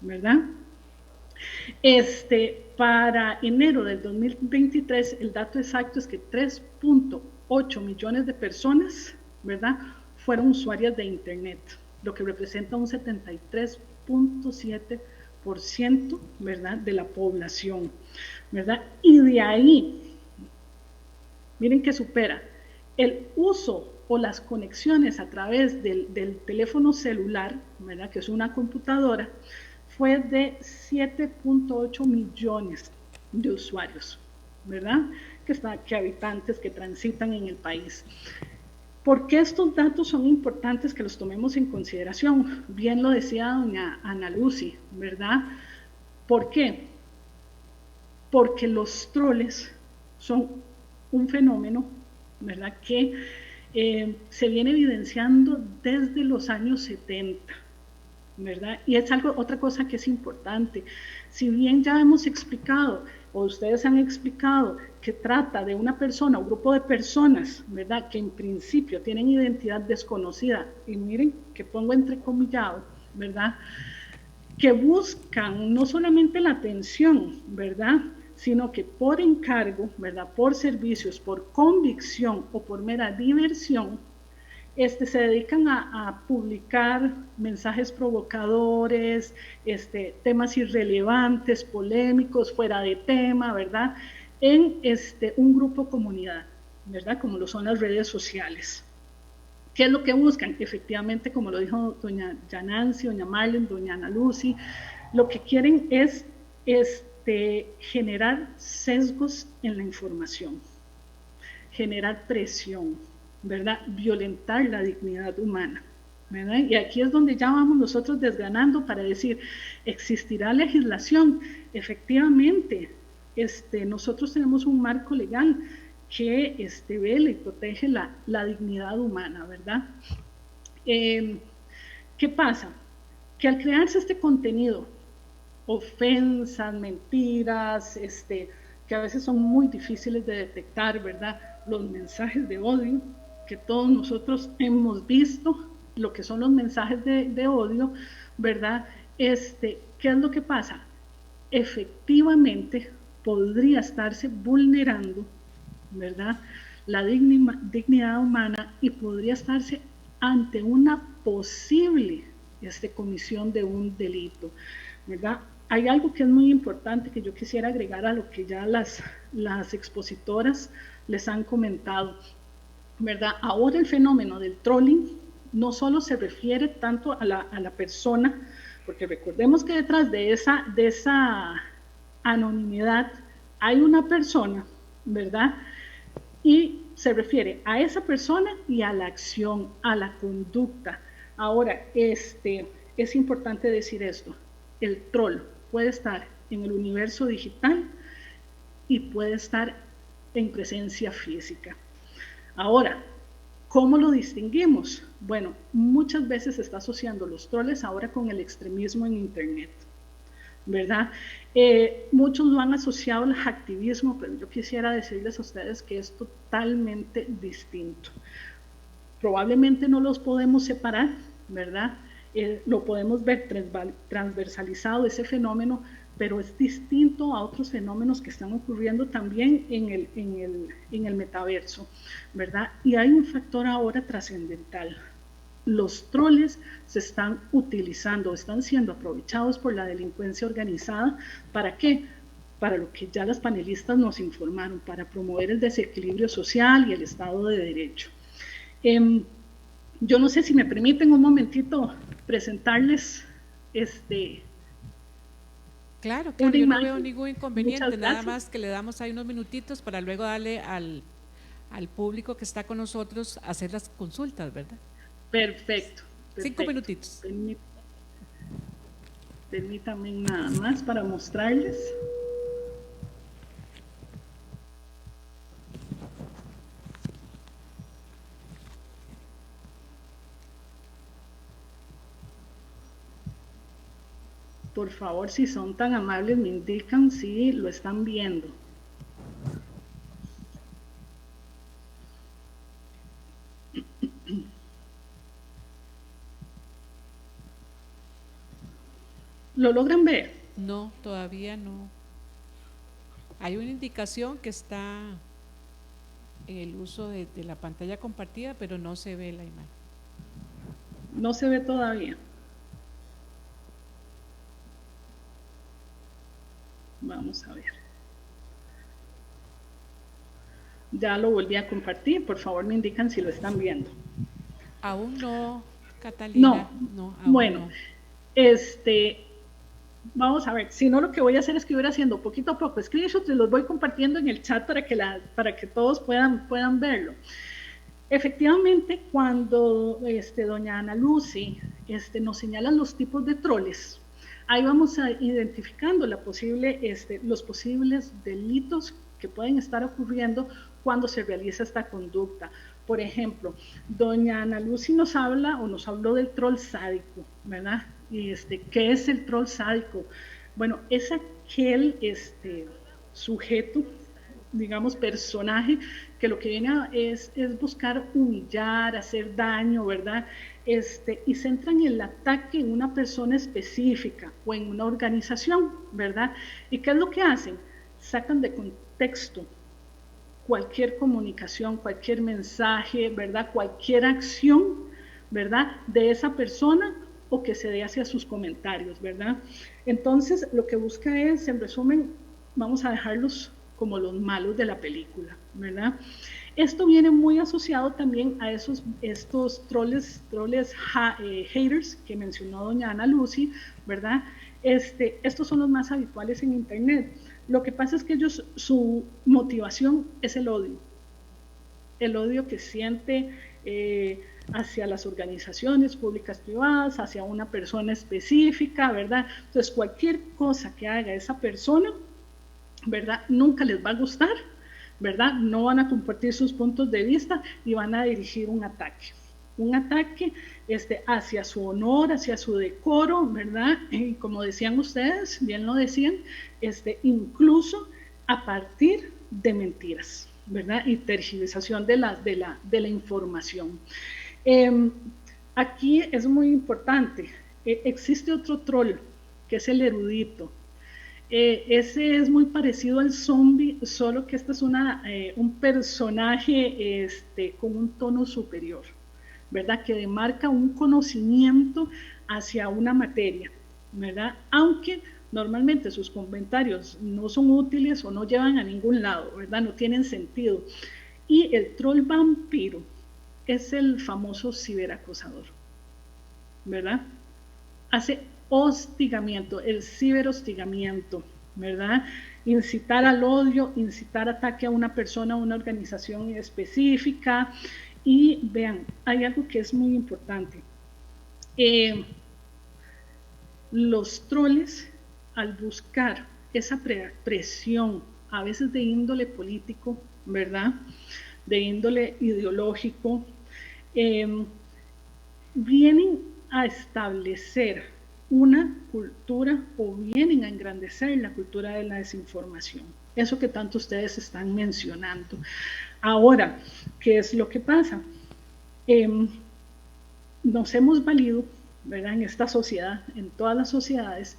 ¿verdad? Para enero del 2023, el dato exacto es que 3.8 millones de personas, ¿verdad?, fueron usuarias de Internet, lo que representa un 73.7%, ¿verdad?, de la población, ¿verdad? Y de ahí, miren que supera el uso o las conexiones a través del teléfono celular, ¿verdad?, que es una computadora, fue de 7.8 millones de usuarios, ¿verdad?, que habitantes que transitan en el país. ¿Por qué estos datos son importantes que los tomemos en consideración? Bien lo decía doña Ana Lucy, ¿verdad? ¿Por qué? Porque los troles son un fenómeno, ¿verdad?, que se viene evidenciando desde los años 70, ¿verdad? Y es otra cosa que es importante. Si bien ya hemos explicado, o ustedes han explicado, que trata de una persona o grupo de personas, ¿verdad?, que en principio tienen identidad desconocida, y miren que pongo entrecomillado, ¿verdad?, que buscan no solamente la atención, ¿verdad?, sino que por encargo, ¿verdad?, por servicios, por convicción o por mera diversión, se dedican a publicar mensajes provocadores, temas irrelevantes, polémicos, fuera de tema, ¿verdad? En un grupo comunidad, ¿verdad? Como lo son las redes sociales. ¿Qué es lo que buscan? Efectivamente, como lo dijo doña Yanancy, doña Marlene, doña Ana Lucy, lo que quieren es generar sesgos en la información, generar presión, ¿verdad? Violentar la dignidad humana, ¿verdad? Y aquí es donde ya vamos nosotros desgranando para decir, ¿existirá legislación? Efectivamente, nosotros tenemos un marco legal que vela y protege la dignidad humana, ¿verdad? ¿Qué pasa? Que al crearse este contenido, ofensas, mentiras, que a veces son muy difíciles de detectar, ¿verdad? Los mensajes de odio, que todos nosotros hemos visto, lo que son los mensajes de odio, ¿verdad? ¿Qué es lo que pasa? Efectivamente, podría estarse vulnerando, ¿verdad?, la dignidad humana, y podría estarse ante una posible comisión de un delito, ¿verdad? Hay algo que es muy importante que yo quisiera agregar a lo que ya las expositoras les han comentado, ¿verdad? Ahora el fenómeno del trolling no solo se refiere tanto a la persona, porque recordemos que detrás de esa anonimidad hay una persona, ¿verdad? Y se refiere a esa persona y a la acción, a la conducta. Ahora, es importante decir esto: el troll puede estar en el universo digital y puede estar en presencia física. Ahora, ¿cómo lo distinguimos? Bueno, muchas veces se está asociando los troles ahora con el extremismo en Internet, ¿verdad? Muchos lo han asociado al hacktivismo, pero yo quisiera decirles a ustedes que es totalmente distinto. Probablemente no los podemos separar, ¿verdad? Lo podemos ver transversalizado ese fenómeno, pero es distinto a otros fenómenos que están ocurriendo también en el metaverso, ¿verdad? Y hay un factor ahora trascendental. Los troles se están utilizando, están siendo aprovechados por la delincuencia organizada. ¿Para qué? Para lo que ya las panelistas nos informaron, para promover el desequilibrio social y el Estado de Derecho. Yo no sé si me permiten un momentito presentarles Claro, yo no veo ningún inconveniente, nada más que le damos ahí unos minutitos para luego darle al público que está con nosotros hacer las consultas, ¿verdad? Perfecto. 5 minutitos. Permítanme nada más para mostrarles. Por favor, si son tan amables, me indican si lo están viendo. ¿Lo logran ver? No, todavía no. Hay una indicación que está en el uso de la pantalla compartida, pero no se ve la imagen. No se ve todavía. Vamos a ver. Ya lo volví a compartir. Por favor, me indican si lo están viendo. Aún no, Catalina. No, aún bueno, no. Vamos a ver, si no, lo que voy a hacer es que voy a ir haciendo poquito a poco screenshots y los voy compartiendo en el chat para que todos puedan verlo. Efectivamente, cuando doña Ana Lucy nos señala los tipos de troles, ahí vamos identificando los posibles delitos que pueden estar ocurriendo cuando se realiza esta conducta. Por ejemplo, doña Ana Lucy nos habló del troll sádico, ¿verdad? Y ¿qué es el troll sádico? Bueno, es aquel sujeto, digamos, personaje, que lo que viene es buscar humillar, hacer daño, ¿verdad? Y centran el ataque en una persona específica o en una organización, ¿verdad? ¿Y qué es lo que hacen? Sacan de contexto cualquier comunicación, cualquier mensaje, ¿verdad? Cualquier acción, ¿verdad? De esa persona o que se dé hacia sus comentarios, ¿verdad? Entonces, lo que busca es, en resumen, vamos a dejarlos como los malos de la película, ¿verdad? Esto viene muy asociado también a estos troles haters que mencionó doña Ana Lucy, ¿verdad? Estos son los más habituales en Internet. Lo que pasa es que ellos, su motivación es el odio que siente hacia las organizaciones públicas privadas, hacia una persona específica, ¿verdad? Entonces, cualquier cosa que haga esa persona, ¿verdad? Nunca les va a gustar, ¿verdad? No van a compartir sus puntos de vista y van a dirigir un ataque hacia su honor, hacia su decoro, ¿verdad? Y como decían ustedes, bien lo decían, incluso a partir de mentiras, ¿verdad? Y tergiversación de la información. Aquí es muy importante, existe otro troll, que es el erudito. Ese es muy parecido al zombie, solo que este es un personaje con un tono superior, ¿verdad? Que demarca un conocimiento hacia una materia, ¿verdad? Aunque normalmente sus comentarios no son útiles o no llevan a ningún lado, ¿verdad? No tienen sentido. Y el troll vampiro es el famoso ciberacosador, ¿verdad? Hace hostigamiento, el ciberhostigamiento, ¿verdad? Incitar al odio, incitar ataque a una persona, a una organización específica. Y vean, hay algo que es muy importante. Los troles, al buscar esa presión, a veces de índole político, ¿verdad? De índole ideológico, vienen a establecer una cultura o vienen a engrandecer la cultura de la desinformación. Eso que tanto ustedes están mencionando. Ahora, ¿qué es lo que pasa? Nos hemos valido, ¿verdad? En esta sociedad, en todas las sociedades,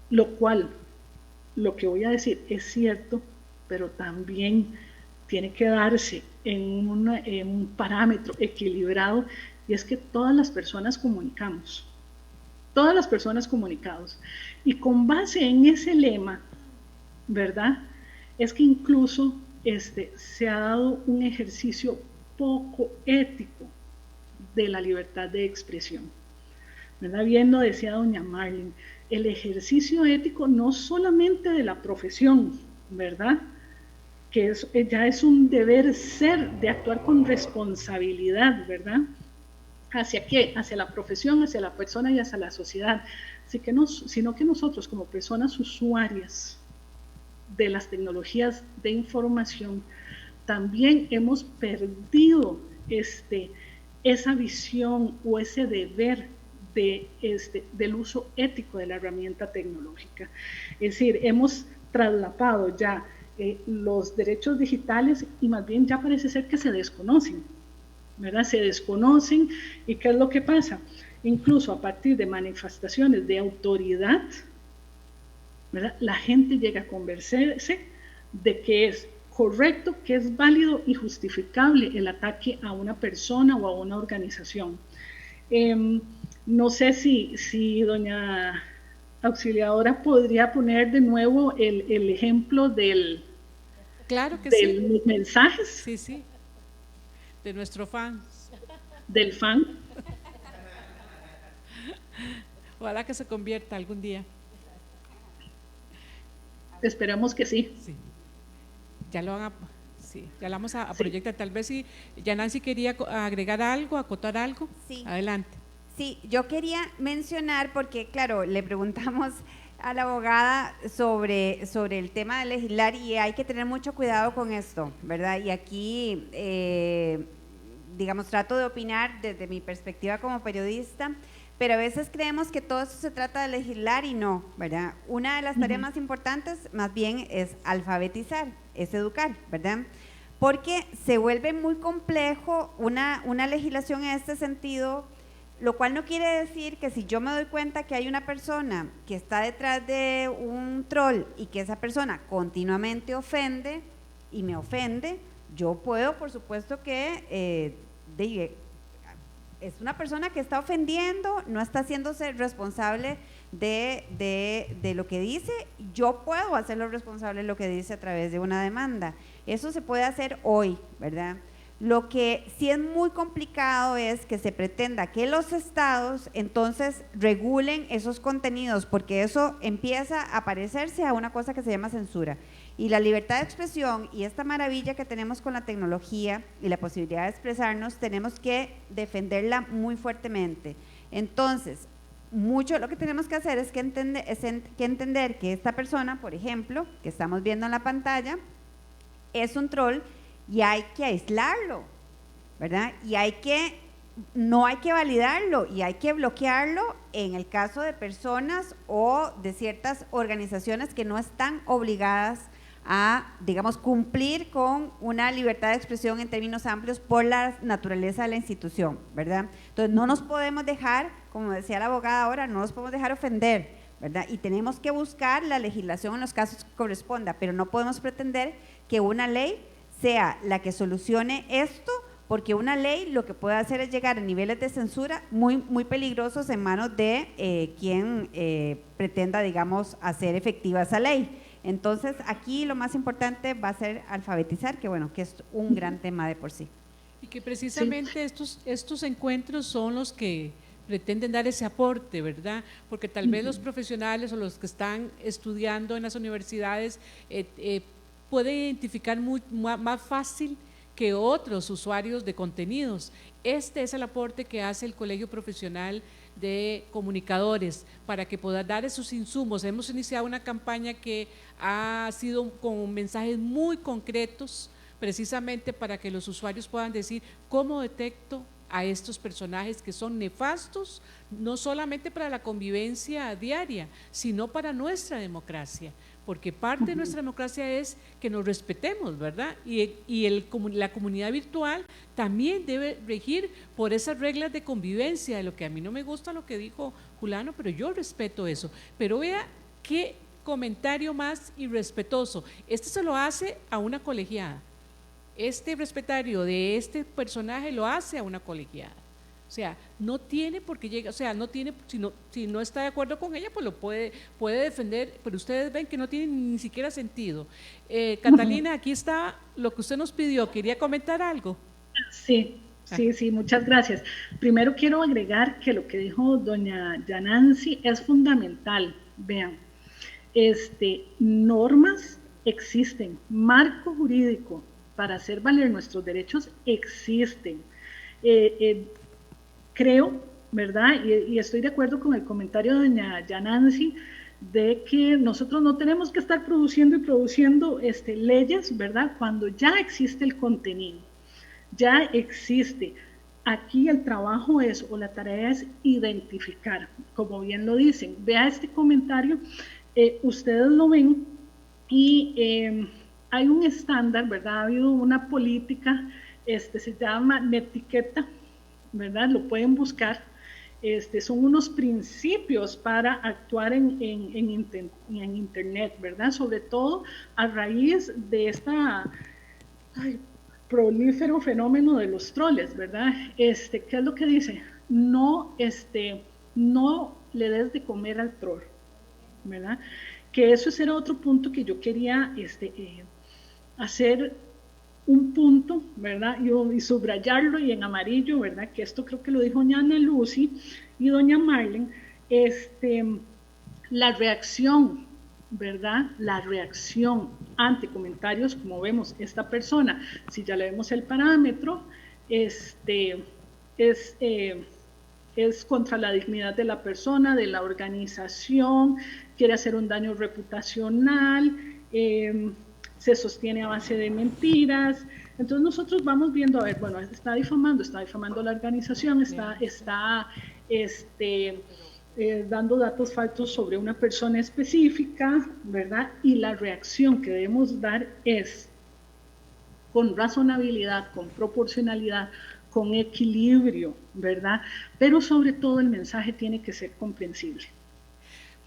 lo cual, lo que voy a decir es cierto, pero también tiene que darse en un parámetro equilibrado, y es que todas las personas comunicamos, y con base en ese lema, ¿verdad? Es que incluso se ha dado un ejercicio poco ético de la libertad de expresión, ¿verdad? Bien lo decía doña Marlene, el ejercicio ético no solamente de la profesión, ¿verdad? Que ya es un deber ser de actuar con responsabilidad, ¿verdad? ¿Hacia qué? Hacia la profesión, hacia la persona y hacia la sociedad, sino que nosotros como personas usuarias de las tecnologías de información también hemos perdido esa visión o ese deber del uso ético de la herramienta tecnológica. Es decir, hemos traslapado ya los derechos digitales y más bien ya parece ser que se desconocen, ¿verdad? Se desconocen. ¿Y qué es lo que pasa? Incluso a partir de manifestaciones de autoridad, ¿verdad? La gente llega a convencerse de que es correcto, que es válido y justificable el ataque a una persona o a una organización. No sé si doña auxiliadora podría poner de nuevo el ejemplo Claro que de los mensajes. Sí, sí, de nuestro fan. Del fan. Ojalá que se convierta algún día. Esperamos que sí. Sí. Ya lo vamos a proyectar. Tal vez si ya Nancy quería agregar algo, acotar algo. Sí. Adelante. Sí, yo quería mencionar, porque claro, le preguntamos a la abogada sobre el tema de legislar y hay que tener mucho cuidado con esto, ¿verdad? Y aquí, digamos, trato de opinar desde mi perspectiva como periodista, pero a veces creemos que todo eso se trata de legislar y no, ¿verdad? Una de las tareas más importantes, más bien, es alfabetizar, es educar, ¿verdad? Porque se vuelve muy complejo una legislación en este sentido Lo cual no quiere decir que si yo me doy cuenta que hay una persona que está detrás de un troll y que esa persona continuamente ofende y me ofende, yo puedo, por supuesto que es una persona que está ofendiendo, no está haciéndose responsable de lo que dice, yo puedo hacerlo responsable de lo que dice a través de una demanda. Eso se puede hacer hoy, ¿verdad? Lo que sí es muy complicado es que se pretenda que los estados entonces regulen esos contenidos, porque eso empieza a parecerse a una cosa que se llama censura. Y la libertad de expresión y esta maravilla que tenemos con la tecnología y la posibilidad de expresarnos, tenemos que defenderla muy fuertemente. Entonces, mucho de lo que tenemos que hacer es entender que esta persona, por ejemplo, que estamos viendo en la pantalla, es un troll y hay que aislarlo, ¿verdad? Y no hay que validarlo y hay que bloquearlo en el caso de personas o de ciertas organizaciones que no están obligadas a, digamos, cumplir con una libertad de expresión en términos amplios por la naturaleza de la institución, ¿verdad? Entonces no nos podemos dejar, como decía la abogada ahora, no nos podemos dejar ofender, ¿verdad? Y tenemos que buscar la legislación en los casos que corresponda, pero no podemos pretender que una ley sea la que solucione esto, porque una ley lo que puede hacer es llegar a niveles de censura muy, muy peligrosos en manos de quien pretenda, digamos, hacer efectiva esa ley. Entonces, aquí lo más importante va a ser alfabetizar, que bueno, que es un gran tema de por sí. Y que precisamente estos encuentros son los que pretenden dar ese aporte, ¿verdad? Porque tal vez los profesionales o los que están estudiando en las universidades pueden identificar más fácil que otros usuarios de contenidos. Este es el aporte que hace el Colegio Profesional de Comunicadores para que pueda dar esos insumos. Hemos iniciado una campaña que ha sido con mensajes muy concretos, precisamente para que los usuarios puedan decir cómo detecto a estos personajes que son nefastos, no solamente para la convivencia diaria, sino para nuestra democracia, porque parte de nuestra democracia es que nos respetemos, ¿verdad? Y la comunidad virtual también debe regir por esas reglas de convivencia, de lo que a mí no me gusta lo que dijo Julano, pero yo respeto eso. Pero vea qué comentario más irrespetuoso. Este se lo hace a una colegiada. Este respetario de este personaje lo hace a una colegiada. O sea, no tiene por qué llegar, o sea, no tiene, si no está de acuerdo con ella, pues lo puede defender, pero ustedes ven que no tiene ni siquiera sentido. Catalina, aquí está lo que usted nos pidió, ¿quería comentar algo? Sí, muchas gracias. Primero quiero agregar que lo que dijo doña Yanancy es fundamental. Vean, normas existen, marco jurídico para hacer valer nuestros derechos existen. Creo, ¿verdad? Y estoy de acuerdo con el comentario de doña Yanancy de que nosotros no tenemos que estar produciendo leyes, ¿verdad? Cuando ya existe el contenido, ya existe. Aquí el trabajo o la tarea es identificar, como bien lo dicen. Vea este comentario, ustedes lo ven y hay un estándar, ¿verdad? Ha habido una política, se llama Netiqueta, ¿verdad? Lo pueden buscar. Son unos principios para actuar en Internet, ¿verdad? Sobre todo a raíz de esta prolífero fenómeno de los troles, ¿verdad? ¿Qué es lo que dice? No le des de comer al troll, ¿verdad? Que eso era otro punto que yo quería hacer un punto, ¿verdad? Y subrayarlo y en amarillo, ¿verdad? Que esto creo que lo dijo doña Ana Lucy y doña Marlene, la reacción, ¿verdad? La reacción ante comentarios, como vemos, esta persona, si ya le vemos el parámetro, es contra la dignidad de la persona, de la organización, quiere hacer un daño reputacional, se sostiene a base de mentiras. Entonces nosotros vamos viendo, a ver, bueno, está difamando la organización, está dando datos falsos sobre una persona específica, ¿verdad? Y la reacción que debemos dar es con razonabilidad, con proporcionalidad, con equilibrio, ¿verdad? Pero sobre todo el mensaje tiene que ser comprensible.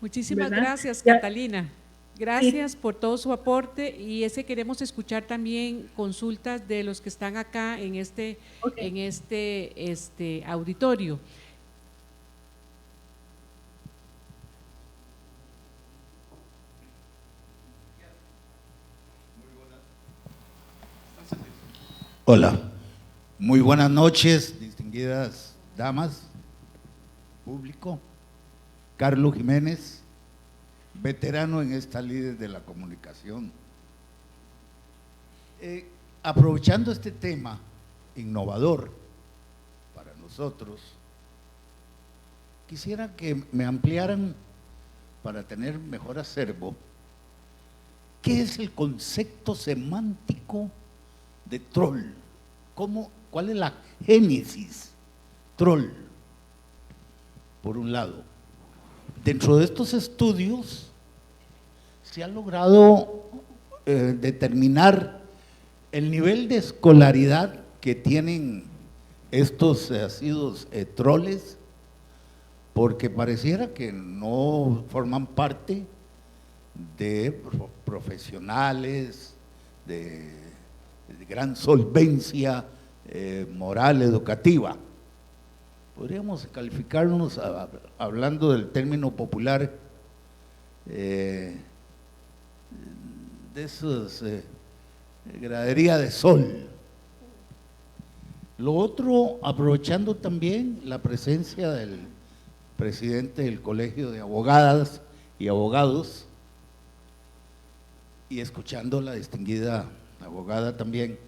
Muchísimas ¿verdad? gracias, Ya. Catalina. Gracias por todo su aporte, y es que queremos escuchar también consultas de los que están acá en este, Ok. en este auditorio. Hola, muy buenas noches, distinguidas damas, público. Carlos Jiménez, veterano en esta líder de la comunicación. Aprovechando este tema innovador para nosotros, quisiera que me ampliaran, para tener mejor acervo, ¿qué es el concepto semántico de troll? ¿Cuál es la génesis? Troll, por un lado. Dentro de estos estudios se ha logrado determinar el nivel de escolaridad que tienen estos asiduos troles, porque pareciera que no forman parte de profesionales de gran solvencia moral, educativa. Podríamos calificarnos, hablando del término popular, de esos gradería de sol. Lo otro, aprovechando también la presencia del presidente del Colegio de Abogadas y Abogados, y escuchando a la distinguida abogada también,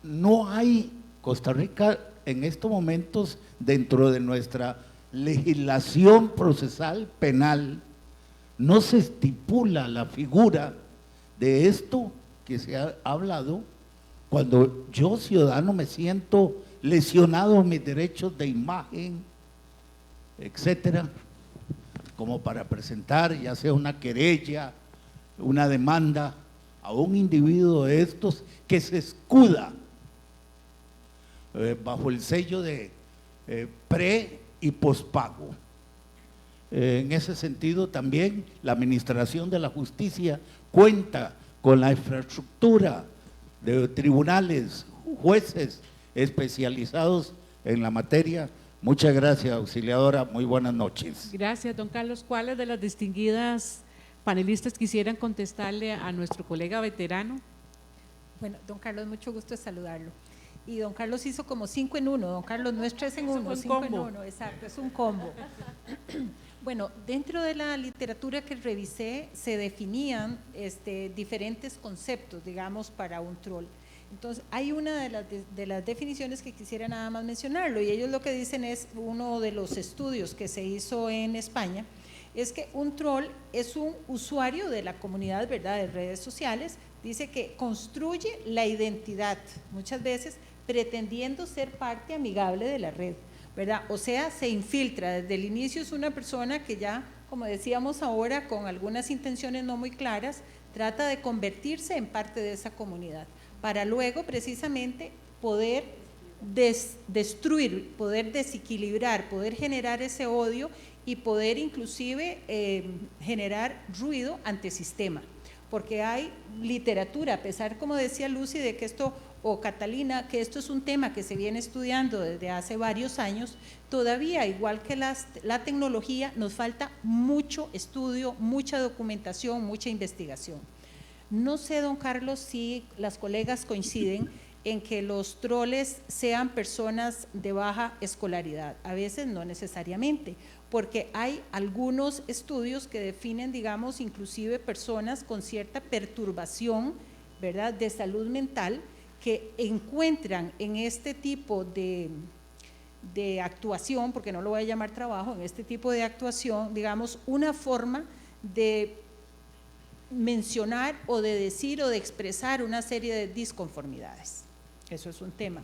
no hay, Costa Rica en estos momentos, dentro de nuestra legislación procesal penal, no se estipula la figura de esto que se ha hablado, cuando yo, ciudadano, me siento lesionado en mis derechos de imagen, etcétera, como para presentar ya sea una querella, una demanda a un individuo de estos que se escuda bajo el sello de pre y pospago. En ese sentido también la Administración de la Justicia cuenta con la infraestructura de tribunales, jueces especializados en la materia. Muchas gracias, auxiliadora, muy buenas noches. Gracias, don Carlos. ¿Cuáles de las distinguidas panelistas quisieran contestarle a nuestro colega veterano? Bueno, don Carlos, mucho gusto de saludarlo. Y don Carlos hizo como 5 en 1, don Carlos, no es 3 en 1, 5 en 1, exacto, es un combo. Bueno, dentro de la literatura que revisé se definían diferentes conceptos, digamos, para un troll. Entonces, hay una de las definiciones que quisiera nada más mencionarlo, y ellos lo que dicen es, uno de los estudios que se hizo en España, es que un troll es un usuario de la comunidad, ¿verdad?, de redes sociales. Dice que construye la identidad, muchas veces pretendiendo ser parte amigable de la red, ¿verdad? O sea, se infiltra, desde el inicio es una persona que ya, como decíamos ahora, con algunas intenciones no muy claras, trata de convertirse en parte de esa comunidad, para luego precisamente poder destruir, poder desequilibrar, poder generar ese odio y poder inclusive generar ruido antisistema, porque hay literatura, a pesar, como decía Lucy, de que esto, o Catalina, que esto es un tema que se viene estudiando desde hace varios años, todavía, igual que la tecnología, nos falta mucho estudio, mucha documentación, mucha investigación. No sé, don Carlos, si las colegas coinciden en que los troles sean personas de baja escolaridad. A veces no necesariamente, porque hay algunos estudios que definen, digamos, inclusive personas con cierta perturbación, ¿verdad?, de salud mental, que encuentran en este tipo de actuación, porque no lo voy a llamar trabajo, en este tipo de actuación, digamos, una forma de mencionar o de decir o de expresar una serie de disconformidades. Eso es un tema.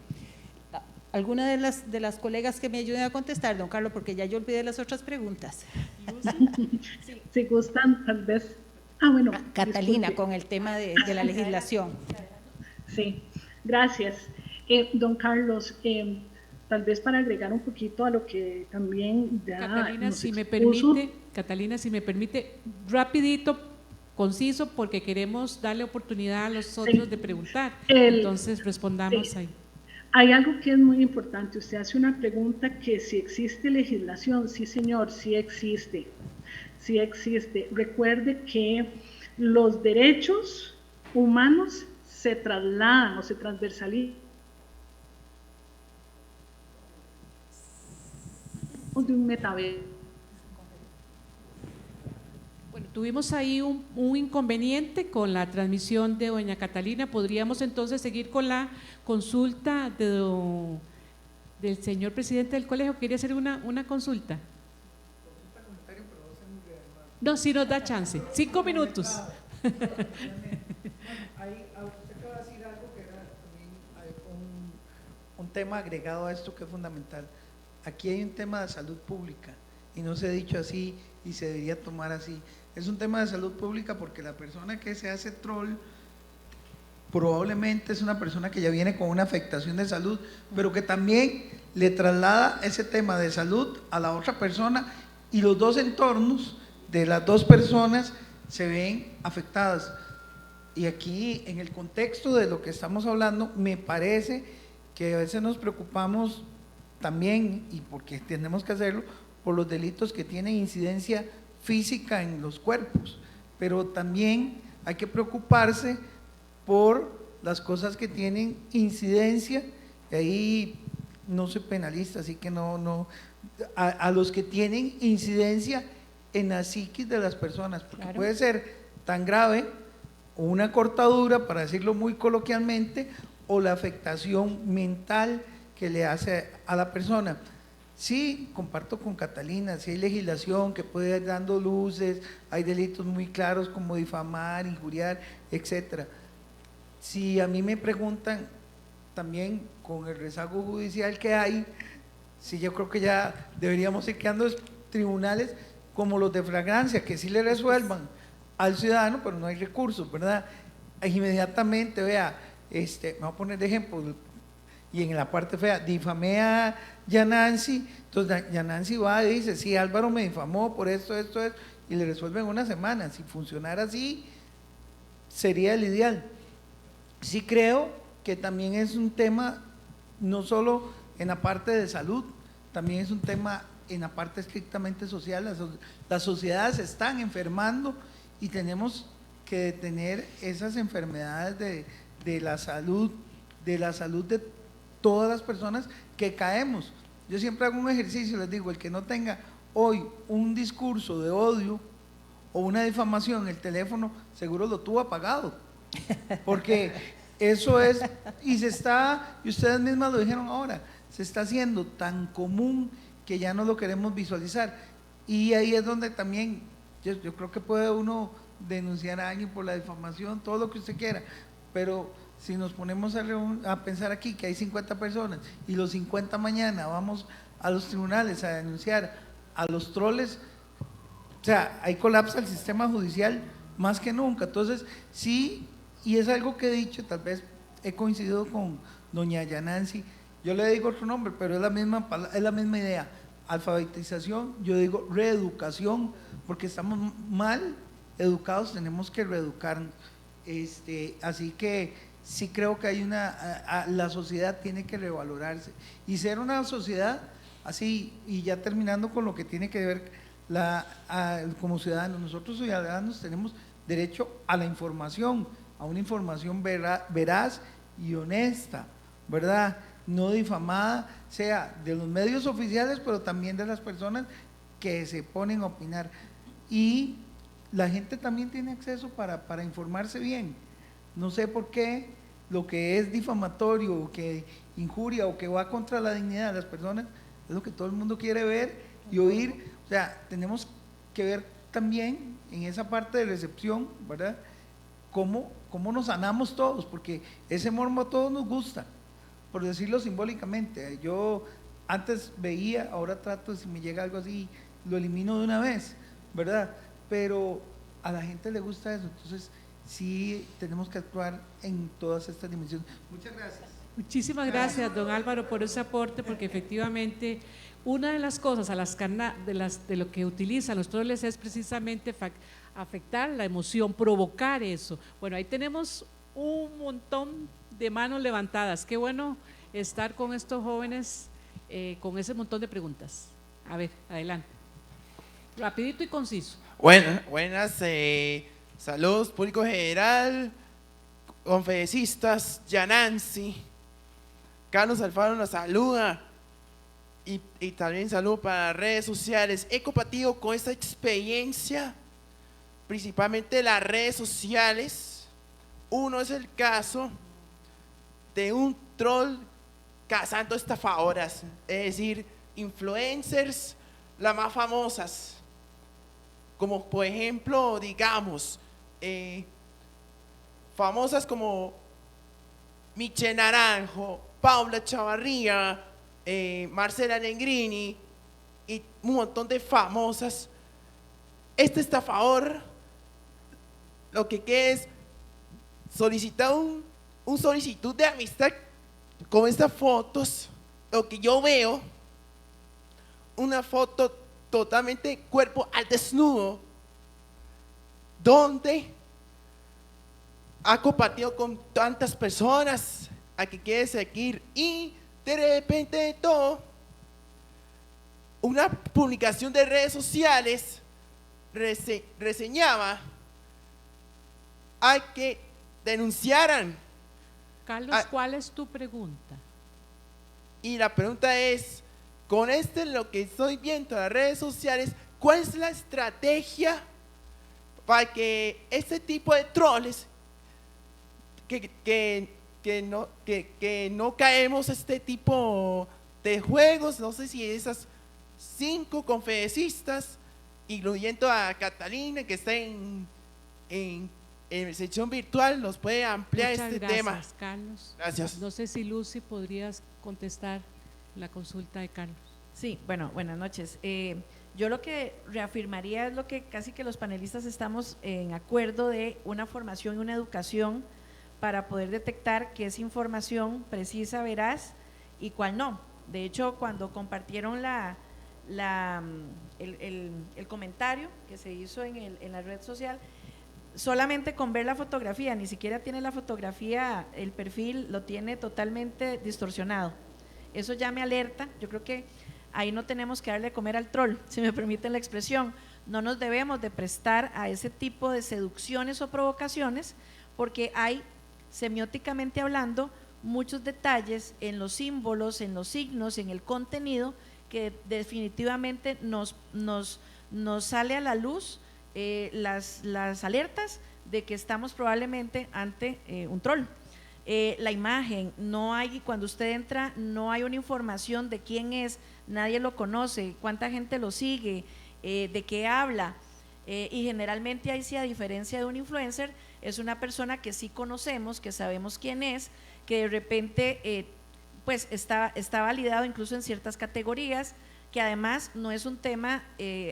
¿Alguna de las colegas que me ayuden a contestar, don Carlos, porque ya yo olvidé las otras preguntas? Si gustan, tal vez. Bueno. Catalina, disculpe. con el tema de la legislación. Sí, gracias. Don Carlos, tal vez para agregar un poquito a lo que también ya Catalina, nos si me expuso. permite, Catalina, si me permite, rapidito, conciso, porque queremos darle oportunidad a los otros de preguntar. Entonces, respondamos ahí. Hay algo que es muy importante. Usted hace una pregunta que si existe legislación. Sí, señor, sí existe. Sí existe. Recuerde que los derechos humanos se trasladan o se transversalizan de un metaverso. Bueno, tuvimos ahí un inconveniente con la transmisión de doña Catalina. Podríamos entonces seguir con la consulta del señor presidente del colegio. ¿Quería hacer una consulta? No, sí nos da chance. 5 minutos. Usted acaba de decir algo que era también un tema agregado a esto que es fundamental. Aquí hay un tema de salud pública y no se ha dicho así y se debería tomar así. Es un tema de salud pública porque la persona que se hace troll probablemente es una persona que ya viene con una afectación de salud, pero que también le traslada ese tema de salud a la otra persona y los dos entornos de las dos personas se ven afectadas. Y aquí, en el contexto de lo que estamos hablando, me parece que a veces nos preocupamos también, y porque tenemos que hacerlo, por los delitos que tienen incidencia física en los cuerpos, pero también hay que preocuparse por las cosas que tienen incidencia, y ahí no soy penalista, así que a los que tienen incidencia en la psiquis de las personas, porque Claro. puede ser tan grave o una cortadura, para decirlo muy coloquialmente, o la afectación mental que le hace a la persona. Sí, comparto con Catalina, sí hay legislación que puede ir dando luces, hay delitos muy claros como difamar, injuriar, etcétera. Si a mí me preguntan también con el rezago judicial que hay, sí, yo creo que ya deberíamos ir creando tribunales como los de flagrancia, que sí le resuelvan al ciudadano, pero no hay recursos, ¿verdad? Inmediatamente, vea, me voy a poner de ejemplo, y en la parte fea, difamé a Yanansi, entonces Yanansi va y dice, sí, Álvaro me difamó por esto, y le resuelven una semana. Si funcionara así, sería el ideal. Sí creo que también es un tema, no solo en la parte de salud, también es un tema en la parte estrictamente social. Las sociedades se están enfermando y tenemos que detener esas enfermedades de la salud de todas las personas que caemos. Yo siempre hago un ejercicio, les digo, el que no tenga hoy un discurso de odio o una difamación en el teléfono, seguro lo tuvo apagado, porque eso es, y ustedes mismas lo dijeron ahora, se está haciendo tan común que ya no lo queremos visualizar, y ahí es donde también yo creo que puede uno denunciar a alguien por la difamación, todo lo que usted quiera, pero si nos ponemos a pensar aquí que hay 50 personas y los 50 mañana vamos a los tribunales a denunciar a los troles, o sea, ahí colapsa el sistema judicial más que nunca. Entonces, sí, y es algo que he dicho, tal vez he coincidido con doña Yanansi, yo le digo otro nombre, pero es la misma idea, alfabetización, yo digo reeducación, porque estamos mal educados, tenemos que reeducarnos. Así que sí creo que la sociedad tiene que revalorarse y ser una sociedad así. Y ya terminando con lo que tiene que ver como ciudadanos, nosotros ciudadanos tenemos derecho a la información, a una información veraz y honesta, ¿verdad? No difamada, sea de los medios oficiales, pero también de las personas que se ponen a opinar. Y la gente también tiene acceso para informarse bien. No sé por qué lo que es difamatorio, o que injuria, o que va contra la dignidad de las personas, es lo que todo el mundo quiere ver y oír. O sea, tenemos que ver también en esa parte de recepción, ¿verdad? Cómo nos sanamos todos, porque ese morbo a todos nos gusta, por decirlo simbólicamente. Yo antes veía, ahora trato, si me llega algo así, lo elimino de una vez, ¿verdad? Pero a la gente le gusta eso, entonces sí tenemos que actuar en todas estas dimensiones. Muchas gracias. Muchísimas gracias, don Álvaro, por ese aporte, porque efectivamente una de las cosas de lo que utilizan los troles es precisamente afectar la emoción, provocar eso. Bueno, ahí tenemos un montón de manos levantadas. Qué bueno estar con estos jóvenes con ese montón de preguntas. A ver, adelante. Rapidito y conciso. Buenas, saludos, público general, conferencistas, Yanansi, Carlos Alfaro nos saluda y también saludo para las redes sociales. He compartido con esta experiencia, principalmente las redes sociales. Uno es el caso de un troll cazando estafadoras, es decir, influencers, las más famosas, como por ejemplo, digamos, famosas como Miche Naranjo, Paula Chavarría, Marcela Negrini y un montón de famosas. Este estafador lo que quiere es solicitar un solicitud de amistad con estas fotos. Lo que yo veo, una foto totalmente cuerpo al desnudo, donde ha compartido con tantas personas a que quiere seguir, y de repente de todo, una publicación de redes sociales reseñaba a que denunciaran. Carlos, ¿cuál es tu pregunta? Y la pregunta es, con lo que estoy viendo en las redes sociales, ¿cuál es la estrategia para que este tipo de troles que no caemos este tipo de juegos? No sé si esas 5 conferencistas, incluyendo a Catalina, que está en sección virtual, nos puede ampliar Muchas este gracias, tema. Carlos. Gracias. No sé si Lucy podrías contestar la consulta de Carlos. Sí, bueno, buenas noches. Yo lo que reafirmaría es lo que casi que los panelistas estamos en acuerdo de una formación y una educación para poder detectar qué es información precisa, veraz y cuál no. De hecho, cuando compartieron el comentario que se hizo en la red social, solamente con ver la fotografía, ni siquiera tiene la fotografía, el perfil lo tiene totalmente distorsionado. Eso ya me alerta. Yo creo que ahí no tenemos que darle de comer al troll, si me permiten la expresión. No nos debemos de prestar a ese tipo de seducciones o provocaciones, porque hay, semióticamente hablando, muchos detalles en los símbolos, en los signos, en el contenido, que definitivamente nos sale a la luz las alertas de que estamos probablemente ante un troll. La imagen, no hay, cuando usted entra, no hay una información de quién es, nadie lo conoce, cuánta gente lo sigue, de qué habla, y generalmente ahí sí, a diferencia de un influencer, es una persona que sí conocemos, que sabemos quién es, que de repente pues está validado incluso en ciertas categorías, que además no es un tema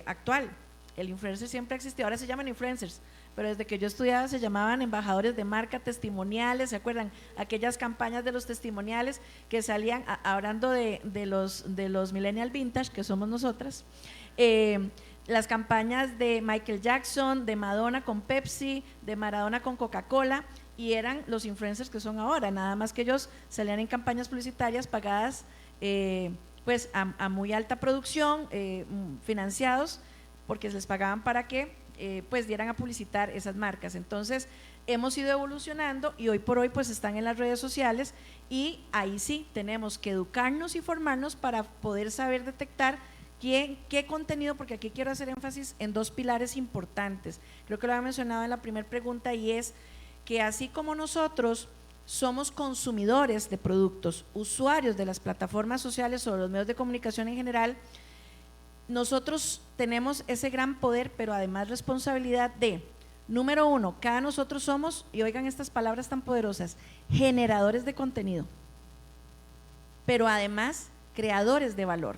actual. El influencer siempre ha existido, ahora se llaman influencers, pero desde que yo estudiaba se llamaban embajadores de marca, testimoniales. ¿Se acuerdan? Aquellas campañas de los testimoniales que salían, hablando de los millennial vintage, que somos nosotras, las campañas de Michael Jackson, de Madonna con Pepsi, de Maradona con Coca-Cola, y eran los influencers que son ahora, nada más que ellos salían en campañas publicitarias pagadas pues a muy alta producción, financiados, porque les pagaban para que pues dieran a publicitar esas marcas. Entonces hemos ido evolucionando y hoy por hoy pues están en las redes sociales, y ahí sí tenemos que educarnos y formarnos para poder saber detectar qué contenido, porque aquí quiero hacer énfasis en 2 pilares importantes. Creo que lo había mencionado en la primera pregunta, y es que así como nosotros somos consumidores de productos, usuarios de las plataformas sociales o de los medios de comunicación en general, nosotros tenemos ese gran poder, pero además responsabilidad de, número 1, cada nosotros somos, y oigan estas palabras tan poderosas, generadores de contenido, pero además creadores de valor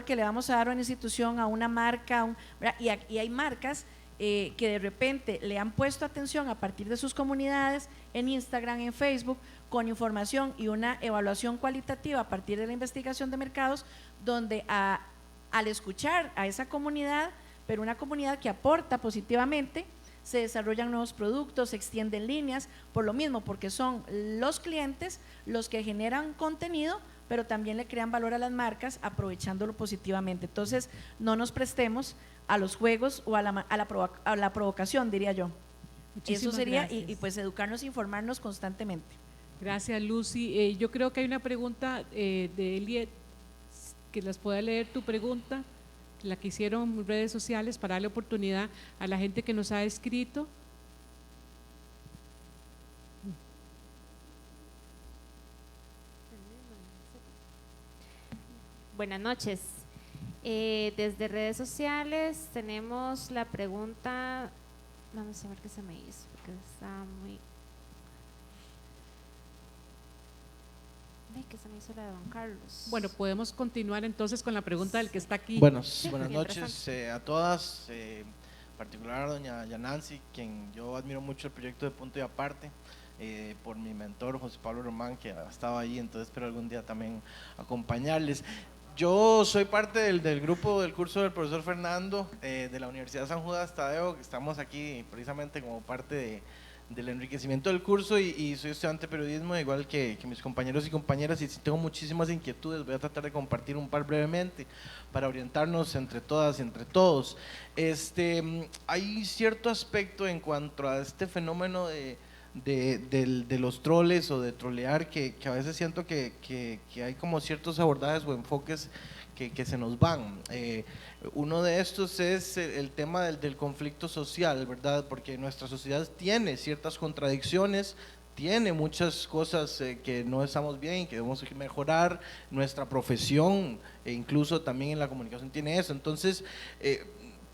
que le vamos a dar a una institución, a una marca, y hay marcas que de repente le han puesto atención a partir de sus comunidades, en Instagram, en Facebook, con información y una evaluación cualitativa a partir de la investigación de mercados, donde al escuchar a esa comunidad, pero una comunidad que aporta positivamente, se desarrollan nuevos productos, se extienden líneas, por lo mismo, porque son los clientes los que generan contenido, pero también le crean valor a las marcas aprovechándolo positivamente. Entonces, no nos prestemos a los juegos o a la provocación, diría yo. Muchísimas Eso sería, gracias. y pues educarnos e informarnos constantemente. Gracias, Lucy. Yo creo que hay una pregunta de Eliet, que las pueda leer tu pregunta, la que hicieron en redes sociales, para darle oportunidad a la gente que nos ha escrito. Buenas noches. Desde redes sociales tenemos la pregunta, vamos a ver qué se me hizo, porque está muy… Ay, que se me hizo la de don Carlos. Bueno, podemos continuar entonces con la pregunta del que está aquí. Buenas mientras noches a todas, en particular a doña Yanancy, quien yo admiro mucho el proyecto de Punto y Aparte, por mi mentor José Pablo Román, que ha estado ahí, entonces espero algún día también acompañarles. Yo soy parte del grupo del curso del profesor Fernando de la Universidad San Judas Tadeo, que estamos aquí precisamente como parte del enriquecimiento del curso, y soy estudiante de periodismo, igual que mis compañeros y compañeras, y tengo muchísimas inquietudes. Voy a tratar de compartir un par brevemente para orientarnos entre todas y entre todos. Hay cierto aspecto en cuanto a este fenómeno de los troles o de trolear, que a veces siento que hay como ciertos abordajes o enfoques que se nos van. Uno de estos es el tema del conflicto social, ¿verdad? Porque nuestra sociedad tiene ciertas contradicciones, tiene muchas cosas que no estamos bien, que debemos mejorar. Nuestra profesión, e incluso también en la comunicación, tiene eso. Entonces,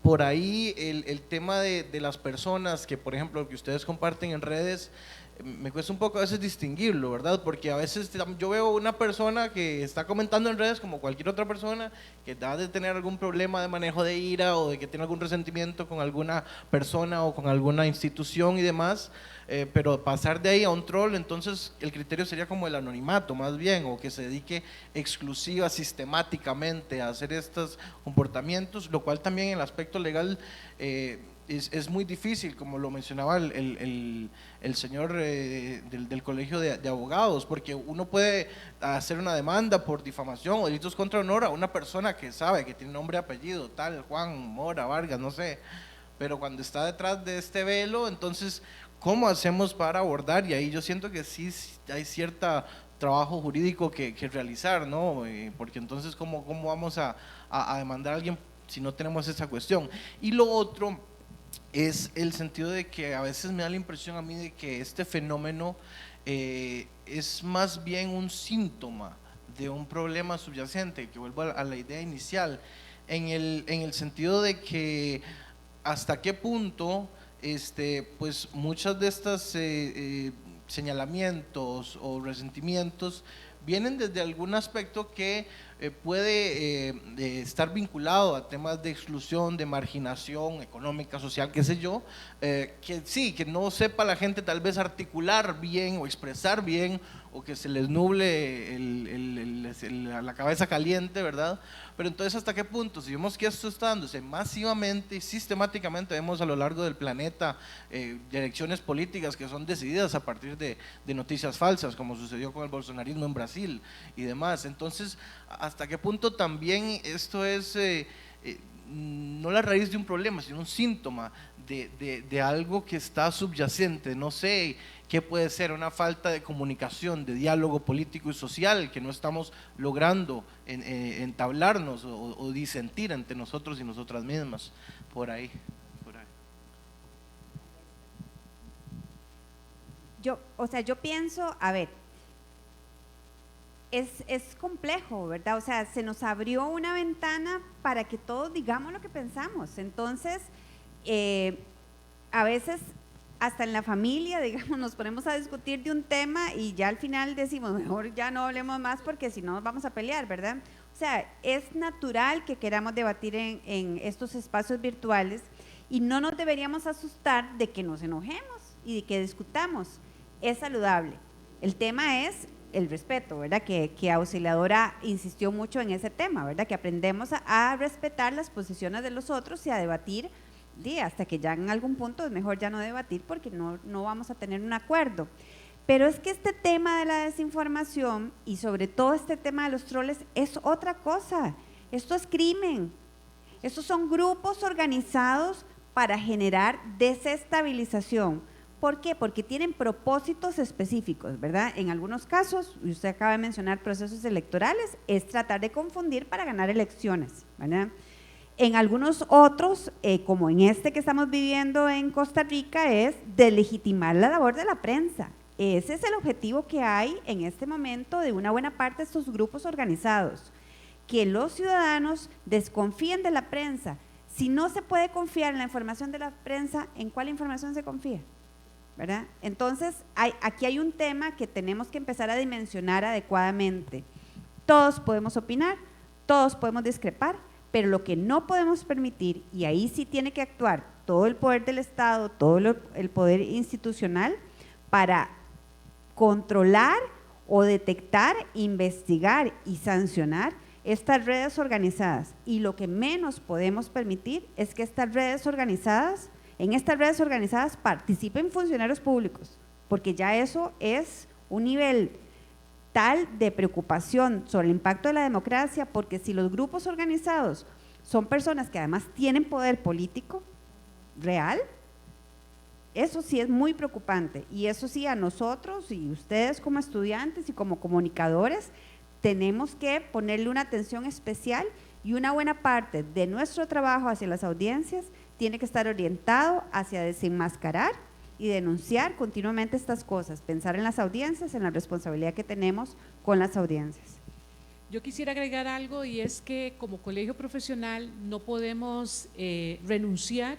por ahí el tema de las personas que, por ejemplo, que ustedes comparten en redes, me cuesta un poco a veces distinguirlo, ¿verdad? Porque a veces yo veo una persona que está comentando en redes como cualquier otra persona, que da de tener algún problema de manejo de ira o de que tiene algún resentimiento con alguna persona o con alguna institución y demás, pero pasar de ahí a un troll, entonces el criterio sería como el anonimato más bien, o que se dedique exclusiva, sistemáticamente a hacer estos comportamientos, lo cual también en el aspecto legal es muy difícil, como lo mencionaba el señor del Colegio de Abogados, porque uno puede hacer una demanda por difamación o delitos contra honor a una persona que sabe que tiene nombre y apellido, tal, Juan, Mora, Vargas, no sé, pero cuando está detrás de este velo, entonces, ¿cómo hacemos para abordar? Y ahí yo siento que sí hay cierto trabajo jurídico que realizar, ¿no? Porque entonces, ¿cómo vamos a demandar a alguien si no tenemos esa cuestión? Y lo otro es el sentido de que a veces me da la impresión a mí de que este fenómeno es más bien un síntoma de un problema subyacente, que vuelvo a la idea inicial, en el sentido de que hasta qué punto pues muchas de estas señalamientos o resentimientos vienen desde algún aspecto que puede estar vinculado a temas de exclusión, de marginación económica, social, qué sé yo, que sí, que no sepa la gente tal vez articular bien o expresar bien, o que se les nuble la cabeza caliente, ¿verdad? Pero entonces, ¿hasta qué punto? Si vemos que esto está dándose masivamente y sistemáticamente, vemos a lo largo del planeta direcciones políticas que son decididas a partir de noticias falsas, como sucedió con el bolsonarismo en Brasil y demás. Entonces, ¿hasta qué punto también esto es no la raíz de un problema, sino un síntoma de algo que está subyacente? No sé qué puede ser, una falta de comunicación, de diálogo político y social que no estamos logrando entablarnos o disentir entre nosotros y nosotras mismas. Por ahí. Yo pienso, a ver, es complejo, ¿verdad? O sea, se nos abrió una ventana para que todos digamos lo que pensamos. Entonces, a veces hasta en la familia, digamos, nos ponemos a discutir de un tema y ya al final decimos, mejor ya no hablemos más porque si no nos vamos a pelear, ¿verdad? O sea, es natural que queramos debatir en estos espacios virtuales, y no nos deberíamos asustar de que nos enojemos y de que discutamos. Es saludable. El tema es el respeto, ¿verdad? Que Auxiliadora insistió mucho en ese tema, ¿verdad? Que aprendemos a respetar las posiciones de los otros y a debatir, hasta que ya en algún punto es mejor ya no debatir porque no vamos a tener un acuerdo. Pero es que este tema de la desinformación y sobre todo este tema de los troles es otra cosa. Esto es crimen. Estos son grupos organizados para generar desestabilización. ¿Por qué? Porque tienen propósitos específicos, ¿verdad? En algunos casos, y usted acaba de mencionar procesos electorales, es tratar de confundir para ganar elecciones, ¿verdad? En algunos otros, como en este que estamos viviendo en Costa Rica, es deslegitimar la labor de la prensa. Ese es el objetivo que hay en este momento de una buena parte de estos grupos organizados, que los ciudadanos desconfíen de la prensa. Si no se puede confiar en la información de la prensa, ¿en cuál información se confía? ¿Verdad? Entonces, aquí hay un tema que tenemos que empezar a dimensionar adecuadamente. Todos podemos opinar, todos podemos discrepar, pero lo que no podemos permitir, y ahí sí tiene que actuar todo el poder del Estado, todo el poder institucional, para controlar o detectar, investigar y sancionar estas redes organizadas. Y lo que menos podemos permitir es que estas redes organizadas, en estas redes organizadas participen funcionarios públicos, porque ya eso es un nivel tal de preocupación sobre el impacto de la democracia, porque si los grupos organizados son personas que además tienen poder político real, eso sí es muy preocupante, y eso sí a nosotros y ustedes como estudiantes y como comunicadores tenemos que ponerle una atención especial, y una buena parte de nuestro trabajo hacia las audiencias tiene que estar orientado hacia desenmascarar y denunciar continuamente estas cosas, pensar en las audiencias, en la responsabilidad que tenemos con las audiencias. Yo quisiera agregar algo, y es que como colegio profesional no podemos renunciar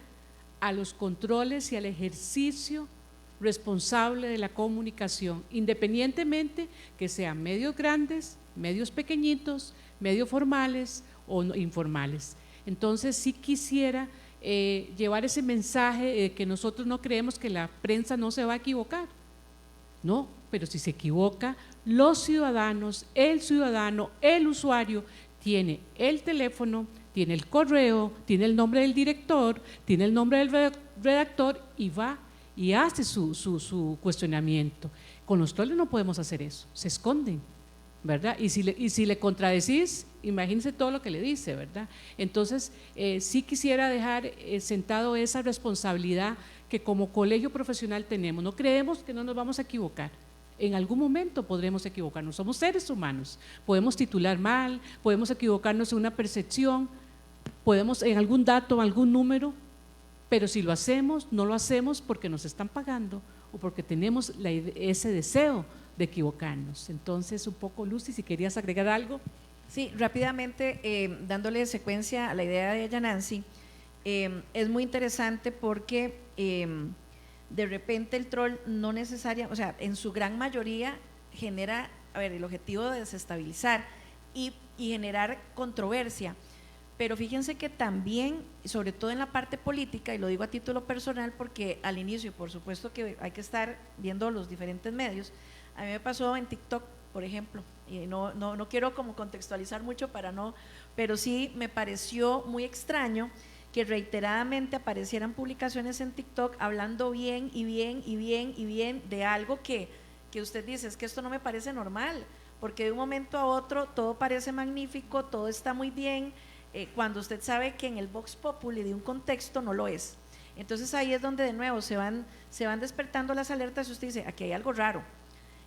a los controles y al ejercicio responsable de la comunicación, independientemente que sean medios grandes, medios pequeñitos, medios formales o informales. Entonces sí quisiera llevar ese mensaje de que nosotros no creemos que la prensa no se va a equivocar, no, pero si se equivoca, los ciudadanos, el ciudadano, el usuario tiene el teléfono, tiene el correo, tiene el nombre del director, tiene el nombre del redactor y va y hace su cuestionamiento. Con los troles no podemos hacer eso, se esconden, ¿verdad? Y si le contradecís, imagínense todo lo que le dice, ¿verdad? Entonces, sí quisiera dejar sentado esa responsabilidad que como colegio profesional tenemos. No creemos que no nos vamos a equivocar. En algún momento podremos equivocarnos, somos seres humanos, podemos titular mal, podemos equivocarnos en una percepción, podemos en algún dato, algún número, pero si lo hacemos, no lo hacemos porque nos están pagando o porque tenemos ese deseo de equivocarnos. Entonces, un poco, Lucy, si querías agregar algo. Sí, rápidamente, dándole secuencia a la idea de Yanansi, es muy interesante porque de repente el troll no necesariamente, o sea, en su gran mayoría genera, el objetivo de desestabilizar y generar controversia, pero fíjense que también, sobre todo en la parte política, y lo digo a título personal porque al inicio, por supuesto que hay que estar viendo los diferentes medios, a mí me pasó en TikTok, por ejemplo, y no quiero como contextualizar mucho pero sí me pareció muy extraño que reiteradamente aparecieran publicaciones en TikTok hablando bien de algo que usted dice, es que esto no me parece normal, porque de un momento a otro todo parece magnífico, todo está muy bien, cuando usted sabe que en el Vox Populi de un contexto no lo es. Entonces ahí es donde de nuevo se van despertando las alertas y usted dice, aquí hay algo raro.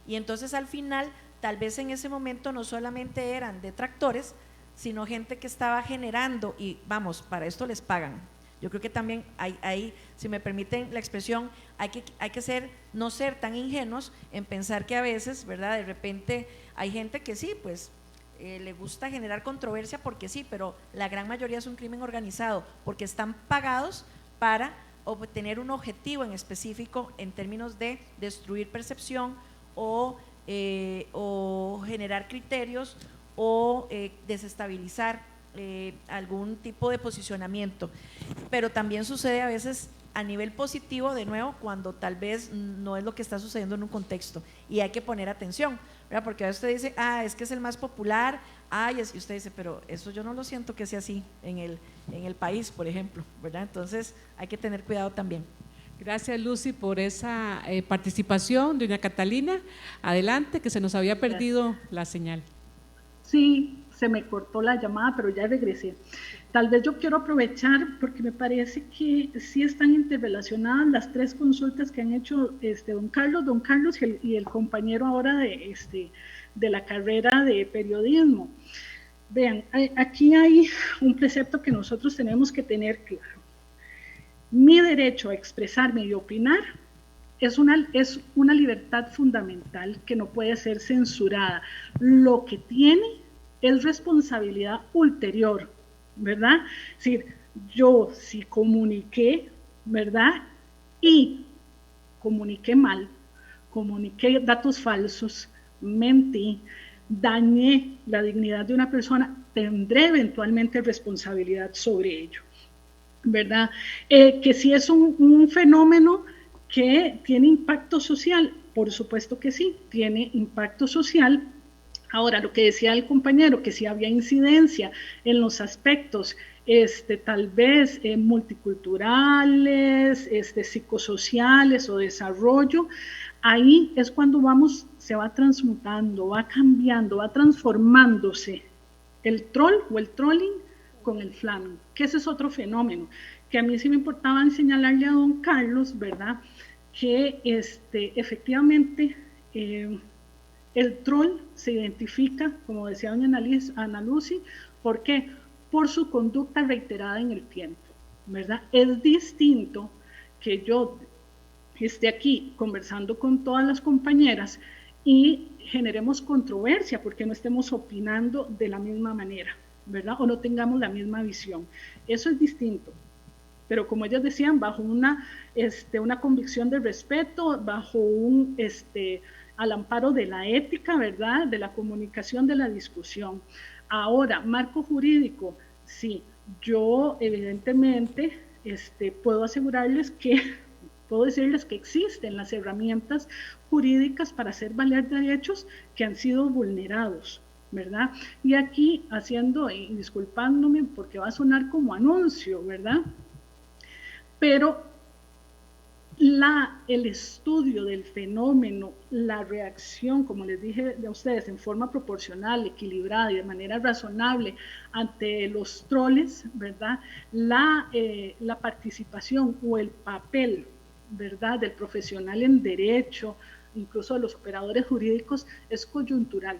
Y entonces al final, tal vez en ese momento no solamente eran detractores, sino gente que estaba generando, y vamos, para esto les pagan. Yo creo que también hay, si me permiten la expresión, hay que no ser tan ingenuos en pensar que a veces, ¿verdad? De repente hay gente que sí, pues le gusta generar controversia porque sí, pero la gran mayoría es un crimen organizado, porque están pagados para obtener un objetivo en específico en términos de destruir percepción o generar criterios o desestabilizar algún tipo de posicionamiento, pero también sucede a veces a nivel positivo, de nuevo, cuando tal vez no es lo que está sucediendo en un contexto y hay que poner atención, ¿verdad? Porque a veces usted dice, es que es el más popular, y usted dice, pero eso yo no lo siento que sea así en el país, por ejemplo, ¿verdad? Entonces hay que tener cuidado también. Gracias, Lucy, por esa participación. Doña Catalina, adelante, que se nos había perdido la señal. Sí, se me cortó la llamada, pero ya regresé. Tal vez yo quiero aprovechar, porque me parece que sí están interrelacionadas las tres consultas que han hecho don Carlos y el compañero ahora de la carrera de periodismo. Vean, aquí hay un precepto que nosotros tenemos que tener claro. Mi derecho a expresarme y opinar es una libertad fundamental que no puede ser censurada. Lo que tiene es responsabilidad ulterior, ¿verdad? Es decir, yo si comuniqué, ¿verdad? Y comuniqué mal, comuniqué datos falsos, mentí, dañé la dignidad de una persona, tendré eventualmente responsabilidad sobre ello, ¿verdad? Que si es un fenómeno que tiene impacto social, por supuesto que sí, tiene impacto social. Ahora, lo que decía el compañero, que si había incidencia en los aspectos tal vez multiculturales, psicosociales o desarrollo, ahí es cuando se va transmutando, va cambiando, va transformándose el troll o el trolling con el flaming, que ese es otro fenómeno, que a mí sí me importaba señalarle a don Carlos, ¿verdad? Que efectivamente el troll se identifica, como decía doña Ana Lucy, ¿por qué? Por su conducta reiterada en el tiempo, ¿verdad? Es distinto que yo esté aquí conversando con todas las compañeras y generemos controversia porque no estemos opinando de la misma manera, ¿verdad? O no tengamos la misma visión. Eso es distinto. Pero como ellas decían, bajo una convicción de respeto, bajo al amparo de la ética, ¿verdad? De la comunicación, de la discusión. Ahora, marco jurídico, sí, yo evidentemente puedo asegurarles puedo decirles que existen las herramientas jurídicas para hacer valer derechos que han sido vulnerados, ¿verdad? Y aquí y disculpándome porque va a sonar como anuncio, ¿verdad? Pero el estudio del fenómeno, la reacción, como les dije a ustedes, en forma proporcional, equilibrada y de manera razonable ante los troles, ¿verdad? La participación o el papel, ¿verdad?, del profesional en derecho, incluso de los operadores jurídicos, es coyuntural.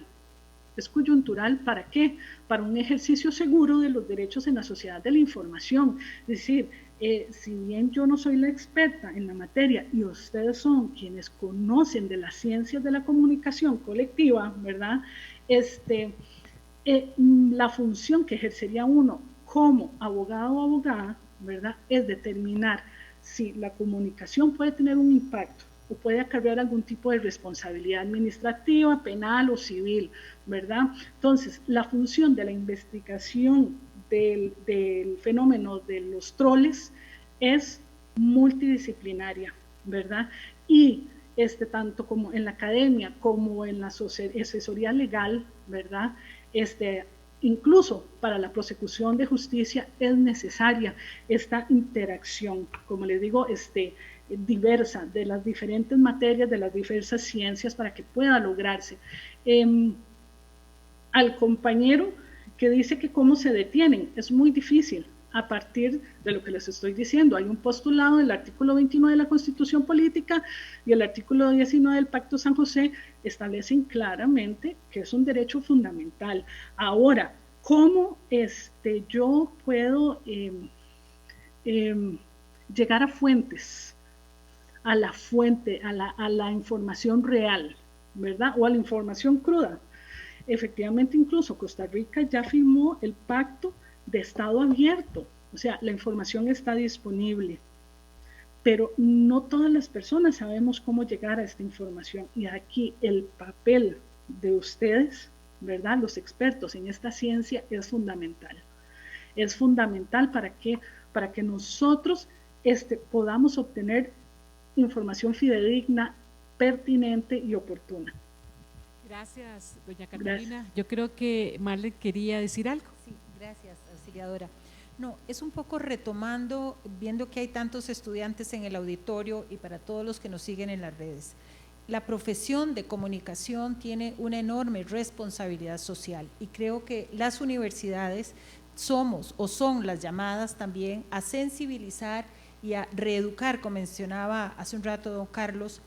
¿Es coyuntural para qué? Para un ejercicio seguro de los derechos en la sociedad de la información. Es decir, si bien yo no soy la experta en la materia y ustedes son quienes conocen de las ciencias de la comunicación colectiva, ¿verdad? La función que ejercería uno como abogado o abogada, ¿verdad?, es determinar si la comunicación puede tener un impacto o puede acarrear algún tipo de responsabilidad administrativa, penal o civil, ¿verdad? Entonces, la función de la investigación del fenómeno de los troles es multidisciplinaria, ¿verdad? Y tanto como en la academia como en la asesoría legal, ¿verdad? Incluso para la prosecución de justicia es necesaria esta interacción, como les digo, diversa de las diferentes materias, de las diversas ciencias para que pueda lograrse. Al compañero que dice que cómo se detienen, es muy difícil a partir de lo que les estoy diciendo. Hay un postulado del artículo 29 de la Constitución Política y el artículo 19 del Pacto San José establecen claramente que es un derecho fundamental. Ahora, ¿cómo yo puedo llegar a fuentes, a la fuente, a la información real, ¿verdad? O a la información cruda? Efectivamente, incluso Costa Rica ya firmó el pacto de Estado abierto, o sea, la información está disponible, pero no todas las personas sabemos cómo llegar a esta información, y aquí el papel de ustedes, ¿verdad?, los expertos en esta ciencia, es fundamental. es fundamental para que nosotros podamos obtener información fidedigna, pertinente y oportuna. Gracias, doña Catalina. Gracias. Yo creo que Marlene quería decir algo. Sí, gracias, auxiliadora. No, es un poco retomando, viendo que hay tantos estudiantes en el auditorio y para todos los que nos siguen en las redes. La profesión de comunicación tiene una enorme responsabilidad social y creo que las universidades somos o son las llamadas también a sensibilizar y a reeducar, como mencionaba hace un rato don Carlos,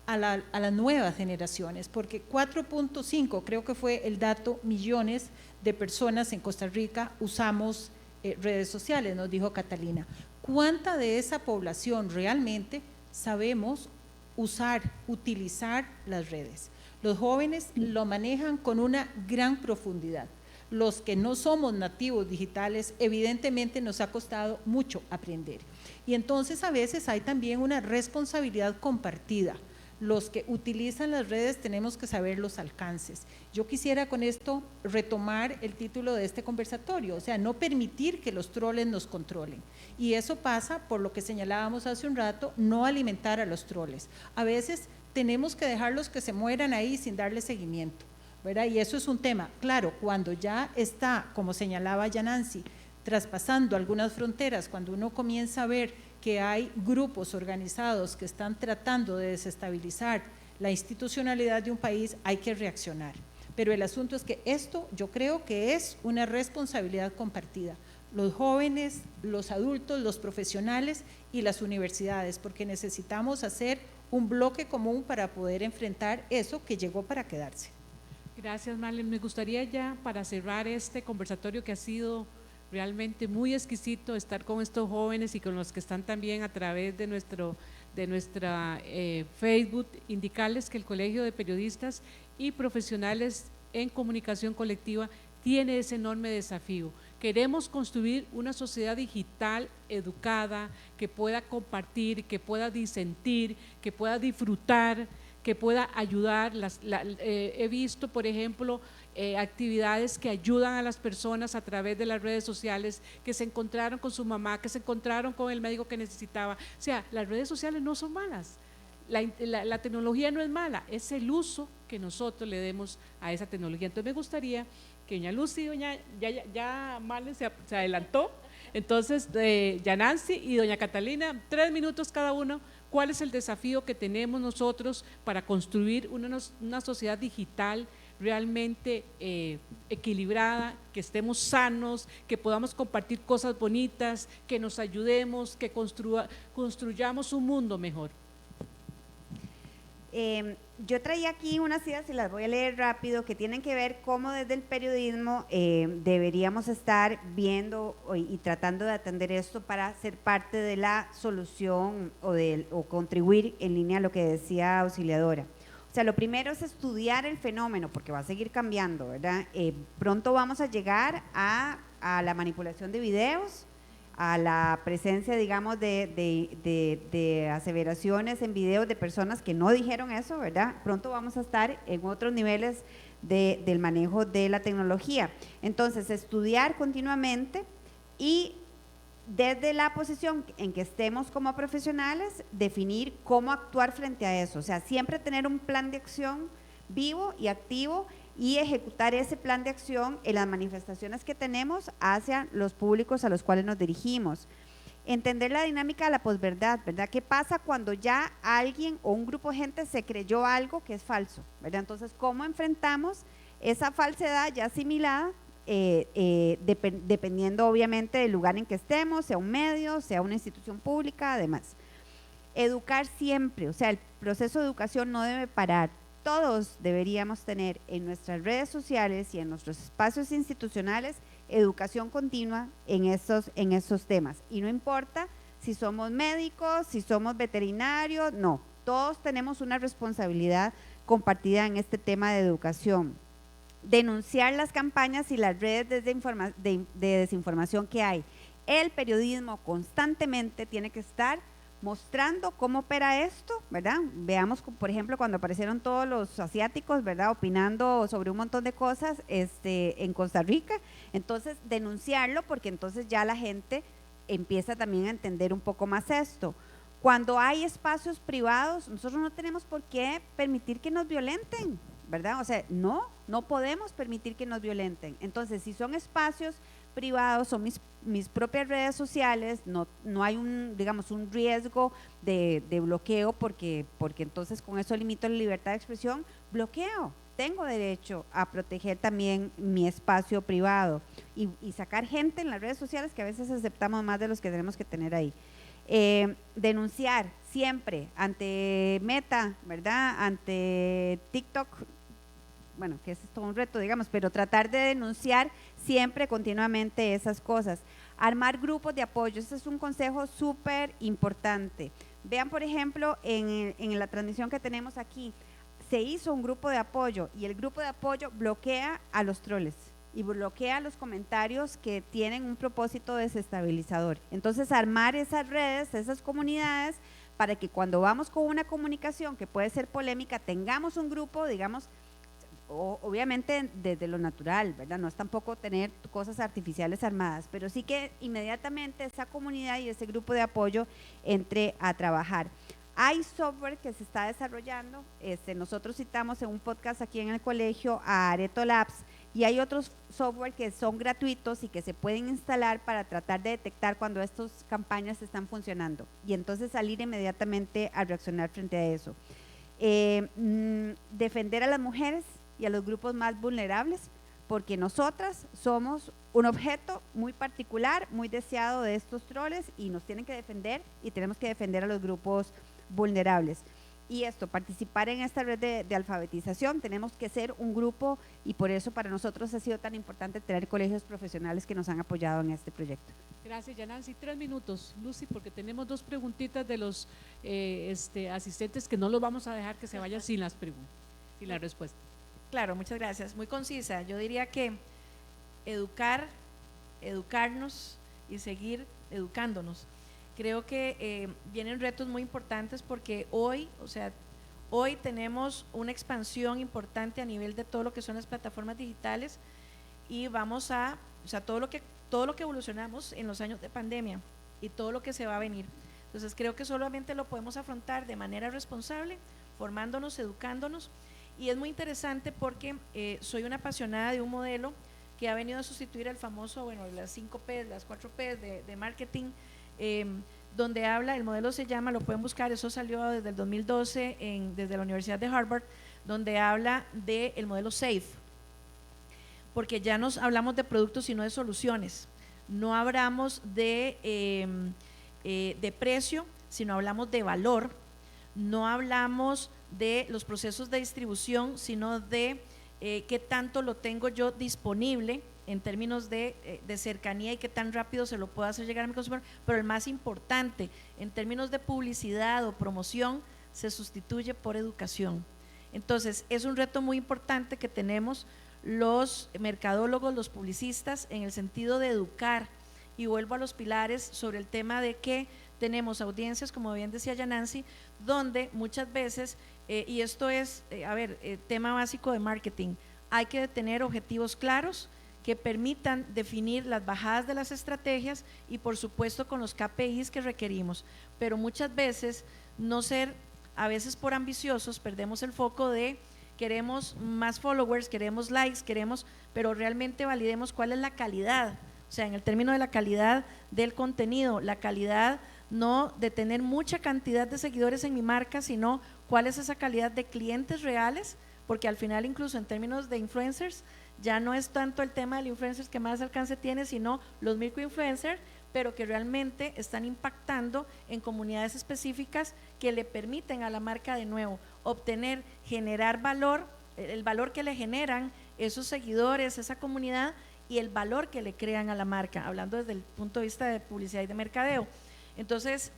a las nuevas generaciones, porque 4.5 creo que fue el dato, millones de personas en Costa Rica usamos redes sociales, nos dijo Catalina. ¿Cuánta de esa población realmente sabemos utilizar las redes? Los jóvenes lo manejan con una gran profundidad. Los que no somos nativos digitales, evidentemente nos ha costado mucho aprender. Y entonces a veces hay también una responsabilidad compartida. Los que utilizan las redes tenemos que saber los alcances. Yo quisiera con esto retomar el título de este conversatorio, o sea, no permitir que los troles nos controlen. Y eso pasa por lo que señalábamos hace un rato, no alimentar a los troles. A veces tenemos que dejarlos que se mueran ahí sin darle seguimiento, ¿verdad? Y eso es un tema. Claro, cuando ya está, como señalaba Yanansi, traspasando algunas fronteras, cuando uno comienza a ver que hay grupos organizados que están tratando de desestabilizar la institucionalidad de un país, hay que reaccionar. Pero el asunto es que esto yo creo que es una responsabilidad compartida. Los jóvenes, los adultos, los profesionales y las universidades, porque necesitamos hacer un bloque común para poder enfrentar eso que llegó para quedarse. Gracias, Marlene. Me gustaría ya, para cerrar este conversatorio que ha sido realmente muy exquisito, estar con estos jóvenes y con los que están también a través de nuestra Facebook, indicarles que el Colegio de Periodistas y Profesionales en Comunicación Colectiva tiene ese enorme desafío. Queremos construir una sociedad digital educada, que pueda compartir, que pueda disentir, que pueda disfrutar, que pueda ayudar. He visto, por ejemplo, actividades que ayudan a las personas a través de las redes sociales, que se encontraron con su mamá, que se encontraron con el médico que necesitaba. O sea, las redes sociales no son malas, la tecnología no es mala, es el uso que nosotros le demos a esa tecnología. Entonces me gustaría que doña Lucy, ya Marlene se adelantó, entonces Yanansi y doña Catalina, 3 minutos cada uno. ¿Cuál es el desafío que tenemos nosotros para construir una sociedad digital realmente equilibrada, que estemos sanos, que podamos compartir cosas bonitas, que nos ayudemos, que construyamos un mundo mejor? Yo traía aquí unas ideas y las voy a leer rápido, que tienen que ver cómo desde el periodismo deberíamos estar viendo y tratando de atender esto para ser parte de la solución o contribuir en línea a lo que decía auxiliadora. O sea, lo primero es estudiar el fenómeno, porque va a seguir cambiando, ¿verdad? Pronto vamos a llegar a la manipulación de videos, a la presencia, digamos, de aseveraciones en videos de personas que no dijeron eso, ¿verdad? Pronto vamos a estar en otros niveles del manejo de la tecnología. Entonces, estudiar continuamente y desde la posición en que estemos como profesionales, definir cómo actuar frente a eso. O sea, siempre tener un plan de acción vivo y activo y ejecutar ese plan de acción en las manifestaciones que tenemos hacia los públicos a los cuales nos dirigimos. Entender la dinámica de la posverdad, ¿verdad? ¿Qué pasa cuando ya alguien o un grupo de gente se creyó algo que es falso, ¿verdad? Entonces, ¿cómo enfrentamos esa falsedad ya asimilada? Dependiendo obviamente del lugar en que estemos, sea un medio, sea una institución pública, además. Educar siempre, o sea, el proceso de educación no debe parar. Todos deberíamos tener en nuestras redes sociales y en nuestros espacios institucionales educación continua en estos temas. Y no importa si somos médicos, si somos veterinarios, no. Todos tenemos una responsabilidad compartida en este tema de educación. Denunciar las campañas y las redes de desinformación que hay. El periodismo constantemente tiene que estar mostrando cómo opera esto, ¿verdad? Veamos, por ejemplo, cuando aparecieron todos los asiáticos, ¿verdad? Opinando sobre un montón de cosas en Costa Rica. Entonces, denunciarlo, porque entonces ya la gente empieza también a entender un poco más esto. Cuando hay espacios privados, nosotros no tenemos por qué permitir que nos violenten, ¿verdad? O sea, no podemos permitir que nos violenten. Entonces, si son espacios privados, son mis propias redes sociales, no hay un riesgo de bloqueo, porque entonces con eso limito la libertad de expresión, bloqueo. Tengo derecho a proteger también mi espacio privado y sacar gente en las redes sociales, que a veces aceptamos más de los que tenemos que tener ahí. Denunciar siempre ante Meta, ¿verdad? Ante TikTok, bueno, que es todo un reto, digamos, pero tratar de denunciar siempre, continuamente esas cosas. Armar grupos de apoyo, ese es un consejo súper importante. Vean, por ejemplo, en la transmisión que tenemos aquí, se hizo un grupo de apoyo y el grupo de apoyo bloquea a los troles y bloquea los comentarios que tienen un propósito desestabilizador. Entonces, armar esas redes, esas comunidades, para que cuando vamos con una comunicación que puede ser polémica, tengamos un grupo, digamos, obviamente desde lo natural, ¿verdad? No es tampoco tener cosas artificiales armadas, pero sí que inmediatamente esa comunidad y ese grupo de apoyo entre a trabajar. Hay software que se está desarrollando, nosotros citamos en un podcast aquí en el colegio a Areto Labs, y hay otros software que son gratuitos y que se pueden instalar para tratar de detectar cuando estas campañas están funcionando y entonces salir inmediatamente a reaccionar frente a eso. Defender a las mujeres y a los grupos más vulnerables, porque nosotras somos un objeto muy particular, muy deseado de estos troles y nos tienen que defender y tenemos que defender a los grupos vulnerables. Y esto, participar en esta red de alfabetización, tenemos que ser un grupo y por eso para nosotros ha sido tan importante tener colegios profesionales que nos han apoyado en este proyecto. Gracias, Yanansi. 3 minutos, Lucy, porque tenemos 2 preguntitas de los asistentes que no los vamos a dejar que se vayan sin las preguntas, sin la respuesta. Claro, muchas gracias. Muy concisa. Yo diría que educarnos y seguir educándonos. Creo que vienen retos muy importantes porque hoy tenemos una expansión importante a nivel de todo lo que son las plataformas digitales y vamos a, todo lo que evolucionamos en los años de pandemia y todo lo que se va a venir. Entonces creo que solamente lo podemos afrontar de manera responsable, formándonos, educándonos, y es muy interesante porque soy una apasionada de un modelo que ha venido a sustituir al famoso, las 5 P, las 4 P de marketing, donde habla, el modelo se llama, lo pueden buscar, eso salió desde el 2012 desde la Universidad de Harvard, donde habla del modelo SAFE, porque ya nos hablamos de productos y no de soluciones, no hablamos de precio, sino hablamos de valor, no hablamos de los procesos de distribución, sino de qué tanto lo tengo yo disponible en términos de cercanía y qué tan rápido se lo puedo hacer llegar a mi consumidor, pero el más importante, en términos de publicidad o promoción, se sustituye por educación. Entonces, es un reto muy importante que tenemos los mercadólogos, los publicistas, en el sentido de educar, y vuelvo a los pilares sobre el tema de que tenemos audiencias, como bien decía Yanansi, donde muchas veces, y esto es, tema básico de marketing, hay que tener objetivos claros que permitan definir las bajadas de las estrategias y por supuesto con los KPIs que requerimos, pero muchas veces a veces por ambiciosos perdemos el foco de queremos más followers, queremos likes, pero realmente validemos cuál es la calidad, o sea, en el término de la calidad del contenido, la calidad no de tener mucha cantidad de seguidores en mi marca, sino cuál es esa calidad de clientes reales, porque al final incluso en términos de influencers, ya no es tanto el tema del influencer que más alcance tiene, sino los microinfluencers, pero que realmente están impactando en comunidades específicas que le permiten a la marca de nuevo obtener, generar valor, el valor que le generan esos seguidores, esa comunidad y el valor que le crean a la marca, hablando desde el punto de vista de publicidad y de mercadeo. Entonces,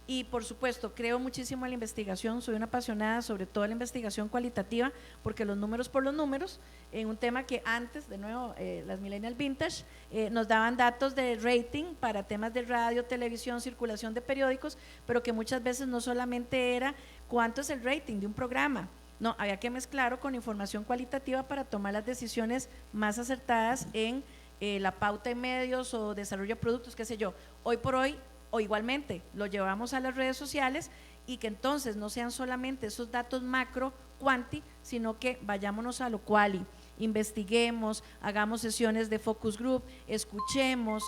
Y por supuesto, creo muchísimo en la investigación, soy una apasionada sobre todo la investigación cualitativa, porque los números por los números, en un tema que antes, de nuevo, las Millennial Vintage, nos daban datos de rating para temas de radio, televisión, circulación de periódicos, pero que muchas veces no solamente era cuánto es el rating de un programa, no, había que mezclarlo con información cualitativa para tomar las decisiones más acertadas en la pauta en medios o desarrollo de productos, qué sé yo. Hoy por hoy, o igualmente, lo llevamos a las redes sociales y que entonces no sean solamente esos datos macro, cuanti, sino que vayámonos a lo quali, investiguemos, hagamos sesiones de focus group, escuchemos,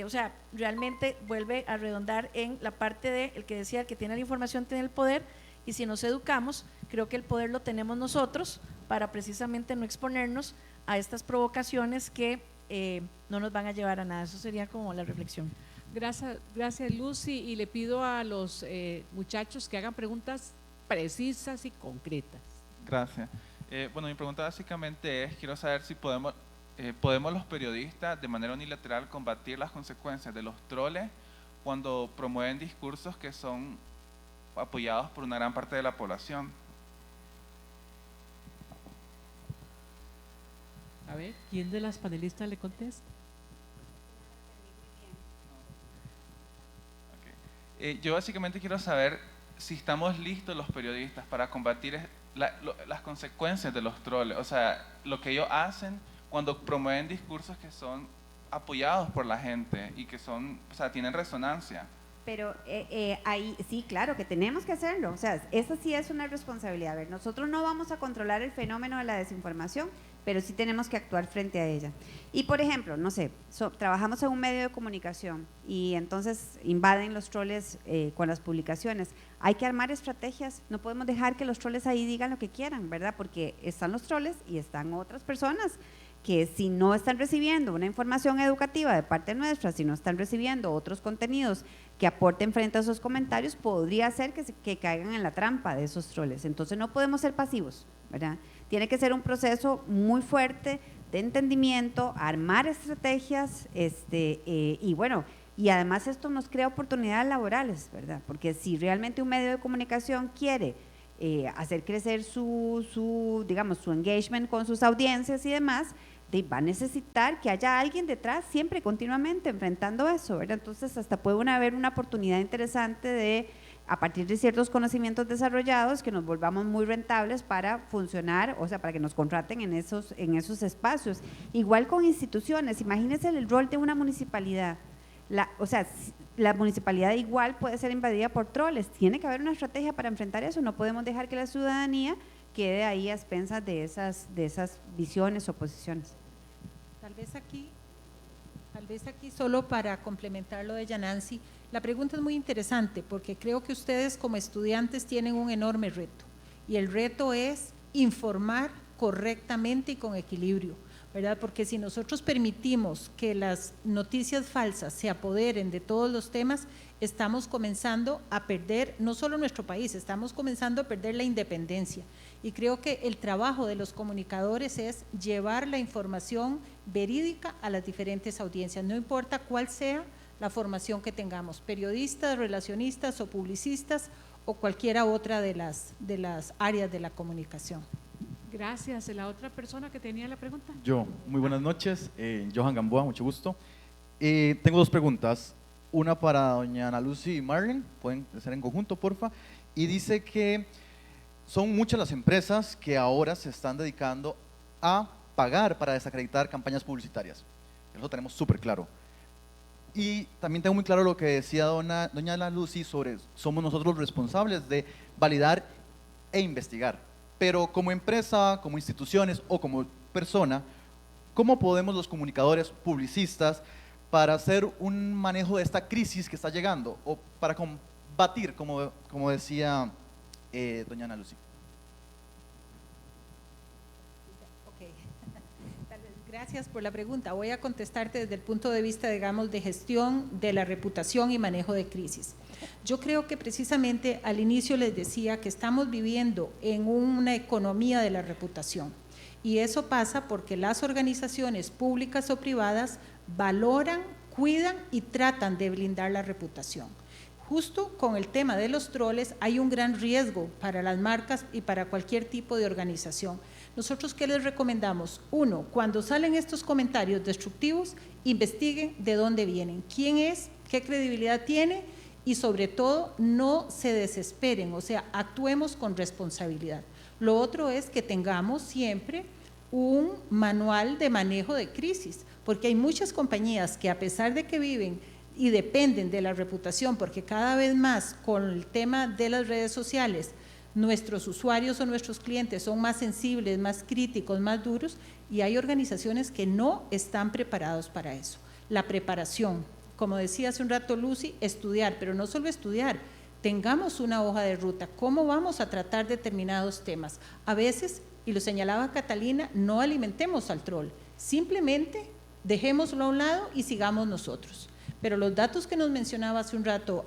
o sea, realmente vuelve a redondar en la parte de el que decía, el que tiene la información tiene el poder, y si nos educamos, creo que el poder lo tenemos nosotros para precisamente no exponernos a estas provocaciones que no nos van a llevar a nada. Eso sería como la reflexión. Gracias Lucy, y le pido a los muchachos que hagan preguntas precisas y concretas. Gracias. Bueno, mi pregunta básicamente es, quiero saber si podemos los periodistas de manera unilateral combatir las consecuencias de los troles cuando promueven discursos que son apoyados por una gran parte de la población. A ver, ¿quién de las panelistas le contesta? Yo básicamente quiero saber si estamos listos los periodistas para combatir las consecuencias de los troles, o sea, lo que ellos hacen cuando promueven discursos que son apoyados por la gente y que son, o sea, tienen resonancia. Pero ahí sí, claro que tenemos que hacerlo, o sea, esa sí es una responsabilidad. A ver, nosotros no vamos a controlar el fenómeno de la desinformación, pero sí tenemos que actuar frente a ella. Y por ejemplo, no sé, trabajamos en un medio de comunicación y entonces invaden los troles con las publicaciones. Hay que armar estrategias, no podemos dejar que los troles ahí digan lo que quieran, ¿verdad? Porque están los troles y están otras personas que si no están recibiendo una información educativa de parte nuestra, si no están recibiendo otros contenidos que aporten frente a esos comentarios, podría ser que caigan en la trampa de esos troles. Entonces no podemos ser pasivos, ¿verdad? Tiene que ser un proceso muy fuerte de entendimiento, armar estrategias, y bueno, y además esto nos crea oportunidades laborales, ¿verdad? Porque si realmente un medio de comunicación quiere hacer crecer digamos, su engagement con sus audiencias y demás, va a necesitar que haya alguien detrás siempre, continuamente, enfrentando eso, ¿verdad? Entonces hasta puede haber una oportunidad interesante de, a partir de ciertos conocimientos desarrollados, que nos volvamos muy rentables para funcionar, o sea, para que nos contraten en esos espacios. Igual con instituciones, imagínense el rol de una municipalidad. O sea, la municipalidad igual puede ser invadida por troles, tiene que haber una estrategia para enfrentar eso, no podemos dejar que la ciudadanía quede ahí a expensas de esas visiones o posiciones. Tal vez aquí solo para complementar lo de Yanansi, la pregunta es muy interesante porque creo que ustedes como estudiantes tienen un enorme reto y el reto es informar correctamente y con equilibrio, ¿verdad? Porque si nosotros permitimos que las noticias falsas se apoderen de todos los temas, estamos comenzando a perder no solo nuestro país, estamos comenzando a perder la independencia. Y creo que el trabajo de los comunicadores es llevar la información verídica a las diferentes audiencias, no importa cuál sea la formación que tengamos, periodistas, relacionistas o publicistas o cualquiera otra de las áreas de la comunicación. Gracias. ¿La otra persona que tenía la pregunta? Yo, muy buenas noches, Johan Gamboa, mucho gusto. Tengo dos preguntas, una para doña Ana Lucy y Marlene, pueden ser en conjunto, porfa, y dice que son muchas las empresas que ahora se están dedicando a pagar para desacreditar campañas publicitarias. Eso lo tenemos súper claro. Y también tengo muy claro lo que decía doña Ana Lucy sobre somos nosotros los responsables de validar e investigar. Pero como empresa, como instituciones o como persona, ¿cómo podemos los comunicadores, publicistas, para hacer un manejo de esta crisis que está llegando o para combatir, como decía doña Ana Lucy? Gracias por la pregunta. Voy a contestarte desde el punto de vista, digamos, de gestión de la reputación y manejo de crisis. Yo creo que precisamente al inicio les decía que estamos viviendo en una economía de la reputación y eso pasa porque las organizaciones públicas o privadas valoran, cuidan y tratan de blindar la reputación. justo con el tema de los troles hay un gran riesgo para las marcas y para cualquier tipo de organización. Nosotros, ¿qué les recomendamos? Uno, cuando salen estos comentarios destructivos, investiguen de dónde vienen, quién es, qué credibilidad tiene y sobre todo no se desesperen, o sea, actuemos con responsabilidad. Lo otro es que tengamos siempre un manual de manejo de crisis, porque hay muchas compañías que a pesar de que viven y dependen de la reputación, porque cada vez más con el tema de las redes sociales, nuestros usuarios o nuestros clientes son más sensibles, más críticos, más duros, y hay organizaciones que no están preparados para eso. La preparación, como decía hace un rato Lucy, estudiar, pero no solo estudiar, tengamos una hoja de ruta, cómo vamos a tratar determinados temas. A veces, y lo señalaba Catalina, no alimentemos al troll, simplemente dejémoslo a un lado y sigamos nosotros. Pero los datos que nos mencionaba hace un rato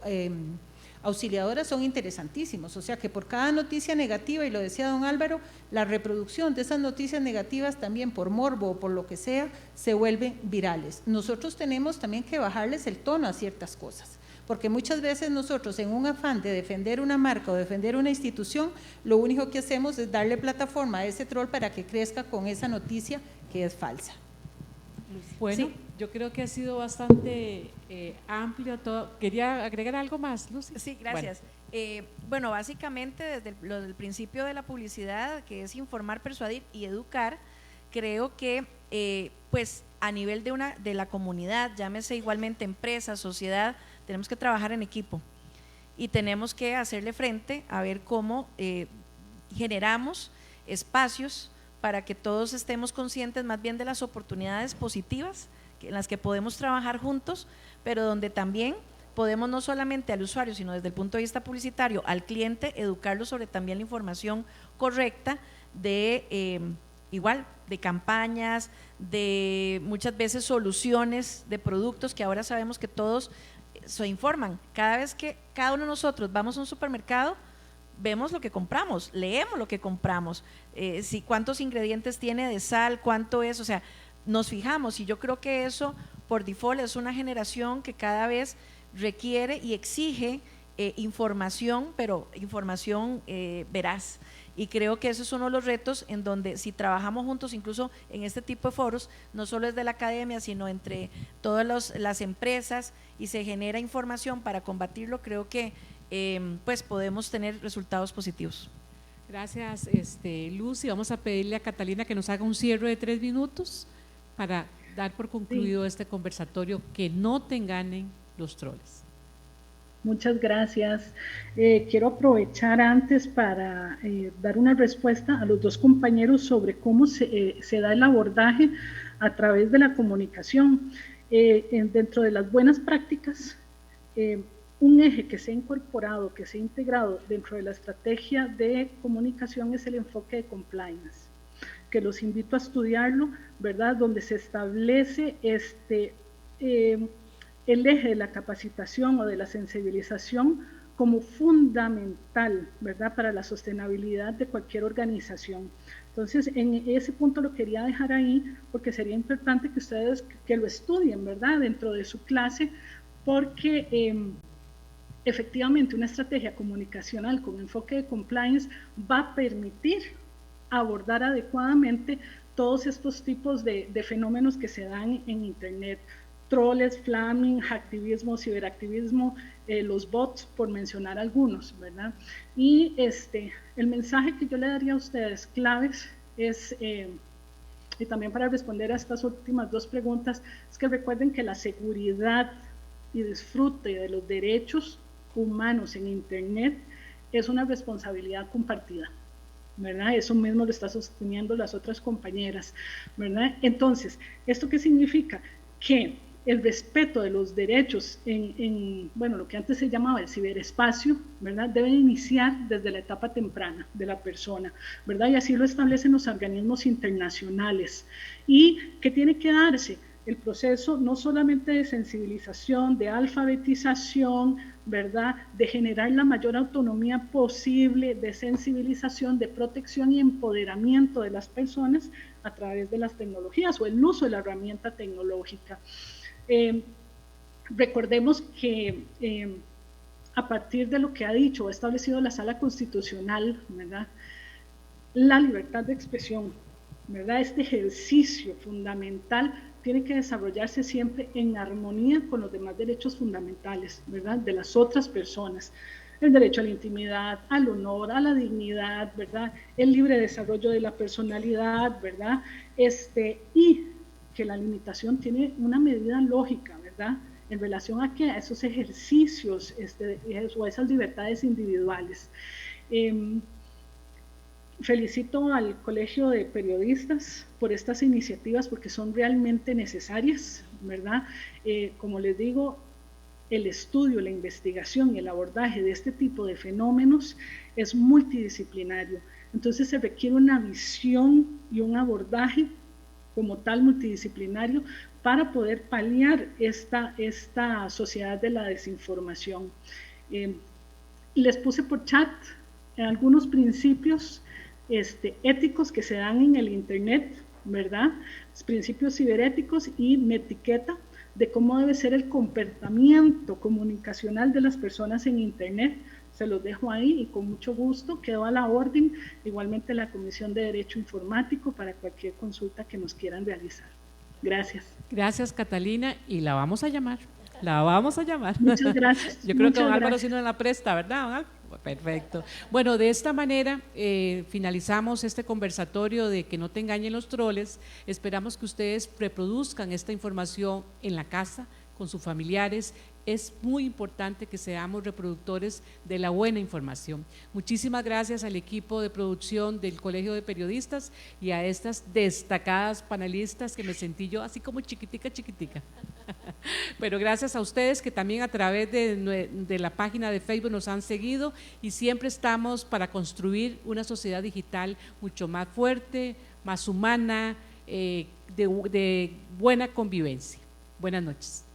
Auxiliadora son interesantísimos, o sea que por cada noticia negativa, y lo decía don Álvaro, la reproducción de esas noticias negativas también por morbo o por lo que sea, se vuelven virales. Nosotros tenemos también que bajarles el tono a ciertas cosas, porque muchas veces nosotros en un afán de defender una marca o defender una institución, lo único que hacemos es darle plataforma a ese troll para que crezca con esa noticia que es falsa. Bueno, sí. Yo creo que ha sido bastante amplio todo. ¿Quería agregar algo más, Lucy? Sí, gracias. Bueno, básicamente desde el principio de la publicidad, que es informar, persuadir y educar, creo que pues a nivel de la comunidad, llámese igualmente empresa, sociedad, tenemos que trabajar en equipo y tenemos que hacerle frente a ver cómo generamos espacios para que todos estemos conscientes más bien de las oportunidades positivas en las que podemos trabajar juntos, pero donde también podemos no solamente al usuario, sino desde el punto de vista publicitario, al cliente, educarlo sobre también la información correcta de igual, de campañas, de muchas veces soluciones de productos que ahora sabemos que todos se informan. Cada vez que cada uno de nosotros vamos a un supermercado, vemos lo que compramos, leemos lo que compramos, si cuántos ingredientes tiene de sal, cuánto es, o sea, nos fijamos, y yo creo que eso por default es una generación que cada vez requiere y exige información, pero información veraz, y creo que ese es uno de los retos en donde si trabajamos juntos, incluso en este tipo de foros, no solo es de la academia, sino entre todas las empresas, y se genera información para combatirlo, creo que pues podemos tener resultados positivos. Gracias, Lucy. Vamos a pedirle a Catalina que nos haga un cierre de 3 minutos para dar por concluido este conversatorio, que no te engañen los troles. Muchas gracias. Quiero aprovechar antes para dar una respuesta a los dos compañeros sobre cómo se da el abordaje a través de la comunicación. Dentro de las buenas prácticas, un eje que se ha incorporado, que se ha integrado dentro de la estrategia de comunicación es el enfoque de compliance, que los invito a estudiarlo, ¿verdad? Donde se establece el eje de la capacitación o de la sensibilización como fundamental, ¿verdad? Para la sostenibilidad de cualquier organización. Entonces, en ese punto lo quería dejar ahí, porque sería importante que ustedes que lo estudien, ¿verdad? Dentro de su clase, porque efectivamente una estrategia comunicacional con enfoque de compliance va a permitir abordar adecuadamente todos estos tipos de fenómenos que se dan en Internet: troles, flaming, hacktivismo, ciberactivismo, los bots, por mencionar algunos, ¿verdad? Y el mensaje que yo le daría a ustedes, claves, es, y también para responder a estas últimas 2 preguntas, es que recuerden que la seguridad y disfrute de los derechos humanos en Internet es una responsabilidad compartida, ¿verdad? Eso mismo lo está sosteniendo las otras compañeras, ¿verdad? Entonces, ¿esto qué significa? Que el respeto de los derechos bueno, lo que antes se llamaba el ciberespacio, ¿verdad? Debe iniciar desde la etapa temprana de la persona, ¿verdad? Y así lo establecen los organismos internacionales. ¿Y qué tiene que darse? El proceso no solamente de sensibilización, de alfabetización, ¿verdad? De generar la mayor autonomía posible, de sensibilización, de protección y empoderamiento de las personas a través de las tecnologías o el uso de la herramienta tecnológica. Recordemos que a partir de lo que ha dicho o ha establecido la Sala Constitucional, ¿verdad? La libertad de expresión, ¿verdad? Este ejercicio fundamental tiene que desarrollarse siempre en armonía con los demás derechos fundamentales, ¿verdad? De las otras personas. El derecho a la intimidad, al honor, a la dignidad, ¿verdad? El libre desarrollo de la personalidad, ¿verdad? Y que la limitación tiene una medida lógica, ¿verdad? En relación a que a esos ejercicios o esas libertades individuales. Felicito al Colegio de Periodistas por estas iniciativas porque son realmente necesarias, ¿verdad? Como les digo, el estudio, la investigación y el abordaje de este tipo de fenómenos es multidisciplinario. Entonces se requiere una visión y un abordaje como tal multidisciplinario para poder paliar esta sociedad de la desinformación. Les puse por chat algunos principios éticos que se dan en el Internet, ¿verdad? Los principios ciberéticos y me etiqueta de cómo debe ser el comportamiento comunicacional de las personas en Internet. Se los dejo ahí y con mucho gusto quedo a la orden, igualmente la Comisión de Derecho Informático para cualquier consulta que nos quieran realizar. Gracias. Gracias, Catalina, y la vamos a llamar. La vamos a llamar. Muchas gracias. Yo creo que don Álvaro sí nos la presta, ¿verdad, don Álvaro? Perfecto. Bueno, de esta manera finalizamos este conversatorio de que no te engañen los troles. Esperamos que ustedes reproduzcan esta información en la casa, con sus familiares. Es muy importante que seamos reproductores de la buena información. Muchísimas gracias al equipo de producción del Colegio de Periodistas y a estas destacadas panelistas que me sentí yo así como chiquitica. Pero gracias a ustedes que también a través de la página de Facebook nos han seguido y siempre estamos para construir una sociedad digital mucho más fuerte, más humana, de buena convivencia. Buenas noches.